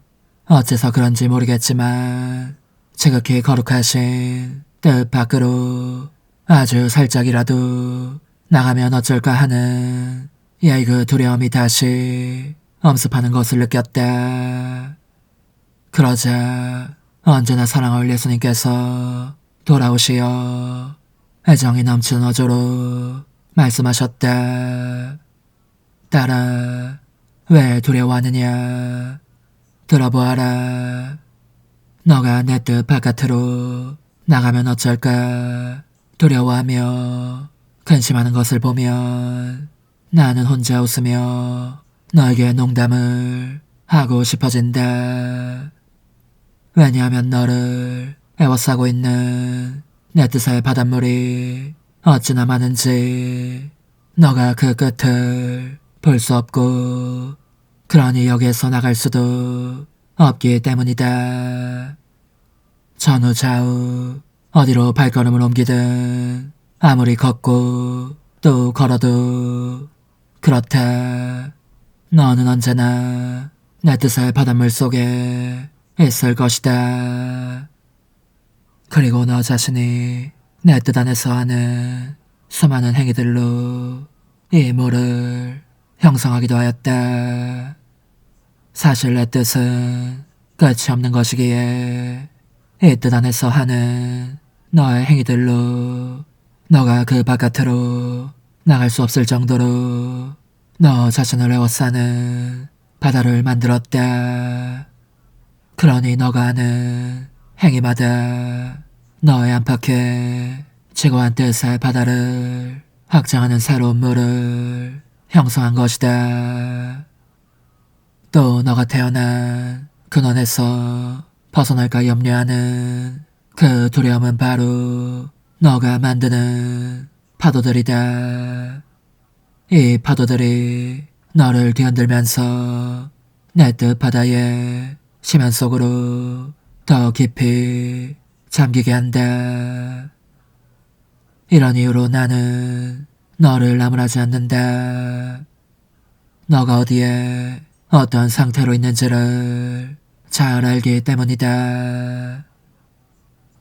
어째서 그런지 모르겠지만 지극히 거룩하신 뜻 밖으로 아주 살짝이라도 나가면 어쩔까 하는 그 두려움이 다시 엄습하는 것을 느꼈다. 그러자 언제나 사랑할 예수님께서 돌아오시어 애정이 넘치는 어조로 말씀하셨다. 딸아, 왜 두려워하느냐? 들어보아라. 너가 내 뜻 바깥으로 나가면 어쩔까? 두려워하며 근심하는 것을 보면 나는 혼자 웃으며 너에게 농담을 하고 싶어진다. 왜냐하면 너를 애워싸고 있는 내 뜻의 바닷물이 어찌나 많은지 너가 그 끝을 볼 수 없고 그러니 여기에서 나갈 수도 없기 때문이다. 전후 좌우 어디로 발걸음을 옮기든 아무리 걷고 또 걸어도 그렇다. 너는 언제나 내 뜻의 바닷물 속에 있을 것이다. 그리고 너 자신이 내 뜻 안에서 하는 수많은 행위들로 이 물을 형성하기도 하였다. 사실 내 뜻은 끝이 없는 것이기에 이 뜻 안에서 하는 너의 행위들로 너가 그 바깥으로 나갈 수 없을 정도로 너 자신을 에워싸는 바다를 만들었다. 그러니 너가 하는 행위마다 너의 안팎에 지고한 뜻의 바다를 확장하는 새로운 물을 형성한 것이다. 또 너가 태어난 근원에서 벗어날까 염려하는 그 두려움은 바로 너가 만드는 파도들이다. 이 파도들이 너를 뒤흔들면서 내 뜻 바다의 심연 속으로 더 깊이 잠기게 한다. 이런 이유로 나는 너를 나무라지 않는다. 너가 어디에 어떤 상태로 있는지를 잘 알기 때문이다.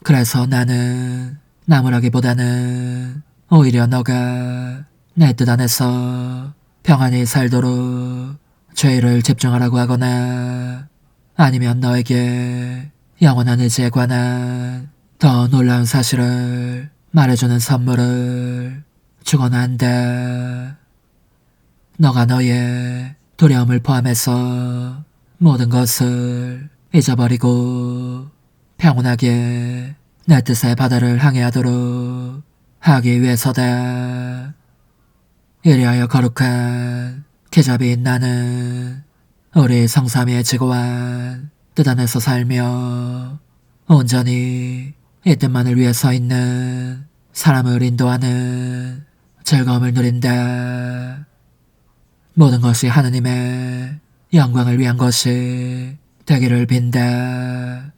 그래서 나는 나무라기보다는 오히려 너가 내 뜻 안에서 평안히 살도록 죄를 집중하라고 하거나 아니면 너에게 영원한 의지에 관한 더 놀라운 사실을 말해주는 선물을 주거나 한다. 너가 너의 두려움을 포함해서 모든 것을 잊어버리고 평온하게 내 뜻의 바다를 항해하도록 하기 위해서다. 이리하여 거룩한 계잡이인 나는 우리 성삼위의 지고한 뜻 안에서 살며 온전히 이 뜻만을 위해 서 있는 사람을 인도하는 즐거움을 누린다. 모든 것이 하느님의 영광을 위한 것이 되기를 빈다.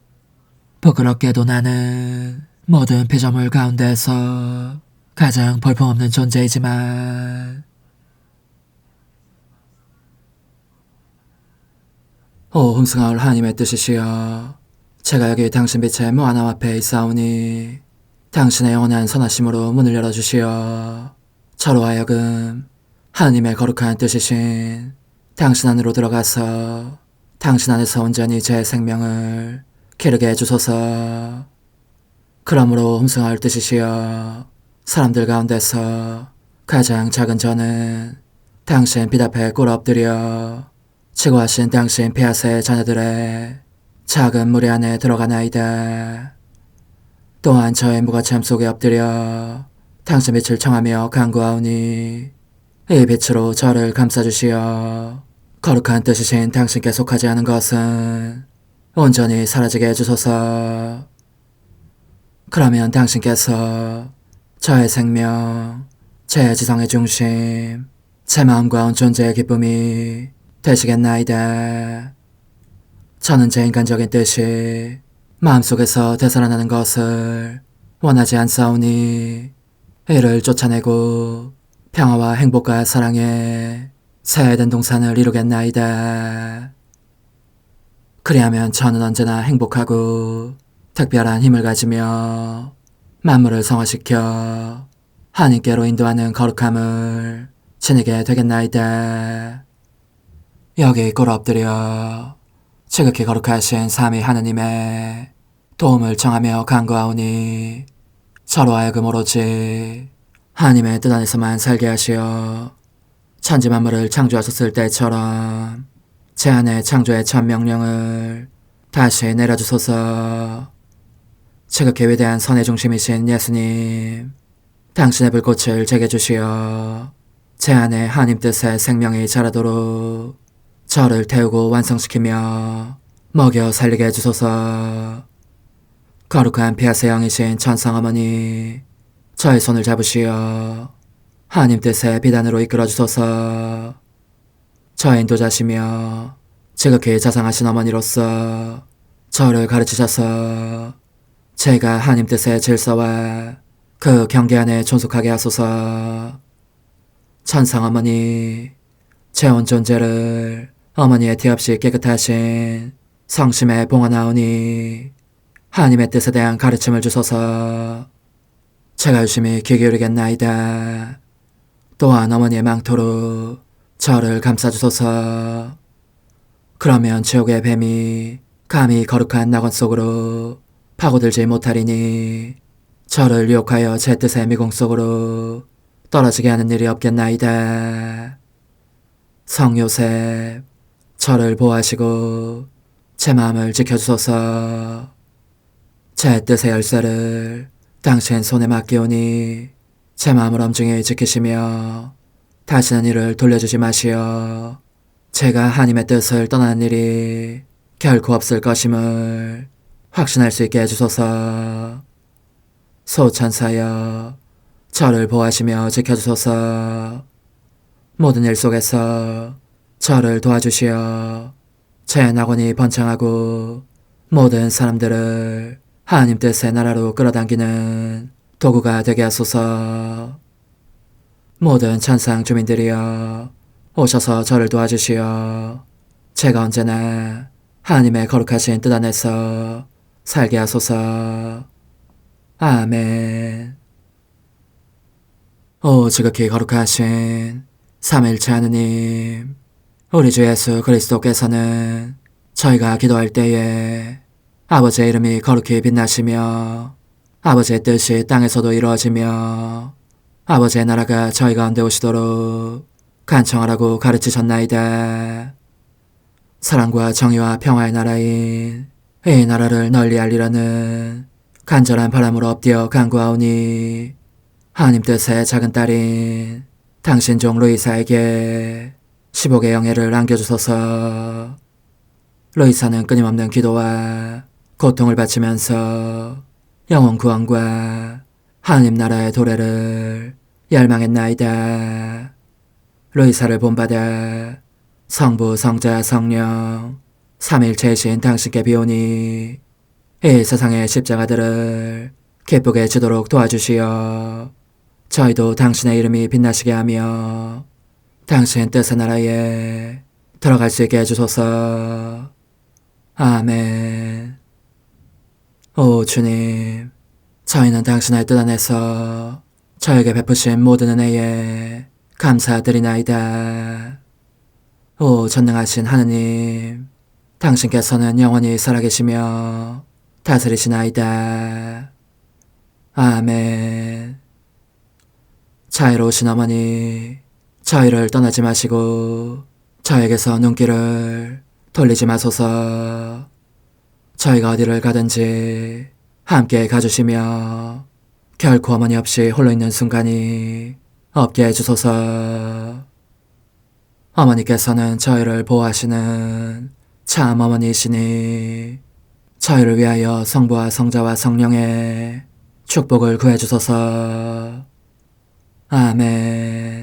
부끄럽게도 나는 모든 피조물 가운데서 가장 볼품없는 존재이지만 오 흥승하올 하나님의 뜻이시여, 제가 여기 당신 빛의 무한함 앞에 있사오니 당신의 영원한 선하심으로 문을 열어주시어 저로 하여금 하나님의 거룩한 뜻이신 당신 안으로 들어가서 당신 안에서 온전히 제 생명을 기르게 해주소서. 그러므로 hum승하올 뜻이시여, 사람들 가운데서 가장 작은 저는 당신 빛 앞에 꿇어 엎드려 지고하신 당신 폐하세 자녀들의 작은 무리 안에 들어가나이다. 또한 저의 무거참 속에 엎드려 당신 빛을 청하며 간구하오니 이 빛으로 저를 감싸주시어 거룩한 뜻이신 당신께 속하지 않은 것은 온전히 사라지게 해주소서. 그러면 당신께서 저의 생명, 제 지성의 중심, 제 마음과 온 존재의 기쁨이 되시겠나이다. 저는 제 인간적인 뜻이 마음속에서 되살아나는 것을 원하지 않사오니 이를 쫓아내고 평화와 행복과 사랑의 새 에덴 동산을 이루겠나이다. 그리하면 저는 언제나 행복하고 특별한 힘을 가지며 만물을 성화시켜 하나님께로 인도하는 거룩함을 지니게 되겠나이다. 여기 꿇어 엎드려 지극히 거룩하신 삼위 하느님의 도움을 청하며 간구하오니 저로 하여금 오로지 하나님의 뜻 안에서만 살게 하시어 천지 만물을 창조하셨을 때처럼 제 안에 창조의 첫 명령을 다시 내려주소서. 지극히 위대한 선의 중심이신 예수님, 당신의 불꽃을 제게 주시어 제 안에 하나님 뜻의 생명이 자라도록 저를 태우고 완성시키며 먹여 살리게 해주소서. 거룩한 피아세 영이신 천상어머니, 저의 손을 잡으시어 하나님 뜻의 비단으로 이끌어주소서. 저의 인도자시며 지극히 자상하신 어머니로서 저를 가르치셔서 제가 하나님 뜻의 질서와 그 경계 안에 존속하게 하소서. 천상어머니, 제 온 존재를 어머니의 티 없이 깨끗하신 성심에 봉헌하오니 하나님의 뜻에 대한 가르침을 주소서. 제가 열심히 귀 기울이겠나이다. 또한 어머니의 망토로 저를 감싸주소서. 그러면 지옥의 뱀이 감히 거룩한 낙원 속으로 파고들지 못하리니 저를 유혹하여 제 뜻의 미궁 속으로 떨어지게 하는 일이 없겠나이다. 성요셉, 저를 보호하시고 제 마음을 지켜주소서. 제 뜻의 열쇠를 당신 손에 맡기오니 제 마음을 엄중히 지키시며 다시는 이를 돌려주지 마시어 제가 하나님의 뜻을 떠나는 일이 결코 없을 것임을 확신할 수 있게 해주소서. 소천사여, 저를 보호하시며 지켜주소서. 모든 일 속에서 저를 도와주시어 제 낙원이 번창하고 모든 사람들을 하나님 뜻의 나라로 끌어당기는 도구가 되게 하소서. 모든 천상 주민들이여, 오셔서 저를 도와주시어 제가 언제나 하나님의 거룩하신 뜻 안에서 살게 하소서. 아멘. 오 지극히 거룩하신 삼일체 하느님, 우리 주 예수 그리스도께서는 저희가 기도할 때에 아버지의 이름이 거룩히 빛나시며 아버지의 뜻이 땅에서도 이루어지며 아버지의 나라가 저희 가운데 오시도록 간청하라고 가르치셨나이다. 사랑과 정의와 평화의 나라인 이 나라를 널리 알리라는 간절한 바람으로 엎드려 간구하오니 하나님 뜻의 작은 딸인 당신 종 루이사에게 10억의 영예를 안겨주소서. 루이사는 끊임없는 기도와 고통을 바치면서 영혼 구원과 하나님 나라의 도래를 열망했나이다. 루이사를 본받아 성부, 성자, 성령 삼일체이신 당신께 비오니 이 세상의 십자가들을 기쁘게 지도록 도와주시어 저희도 당신의 이름이 빛나시게 하며 당신 뜻의 나라에 들어갈 수 있게 해주소서. 아멘. 오 주님, 저희는 당신의 뜻 안에서 저에게 베푸신 모든 은혜에 감사드리나이다. 오 전능하신 하느님, 당신께서는 영원히 살아계시며 다스리시나이다. 아멘. 자애로우신 어머니, 저희를 떠나지 마시고 저에게서 눈길을 돌리지 마소서. 저희가 어디를 가든지 함께 가주시며 결코 어머니 없이 홀로 있는 순간이 없게 해주소서. 어머니께서는 저희를 보호하시는 참 어머니이시니 저희를 위하여 성부와 성자와 성령의 축복을 구해주소서. 아멘.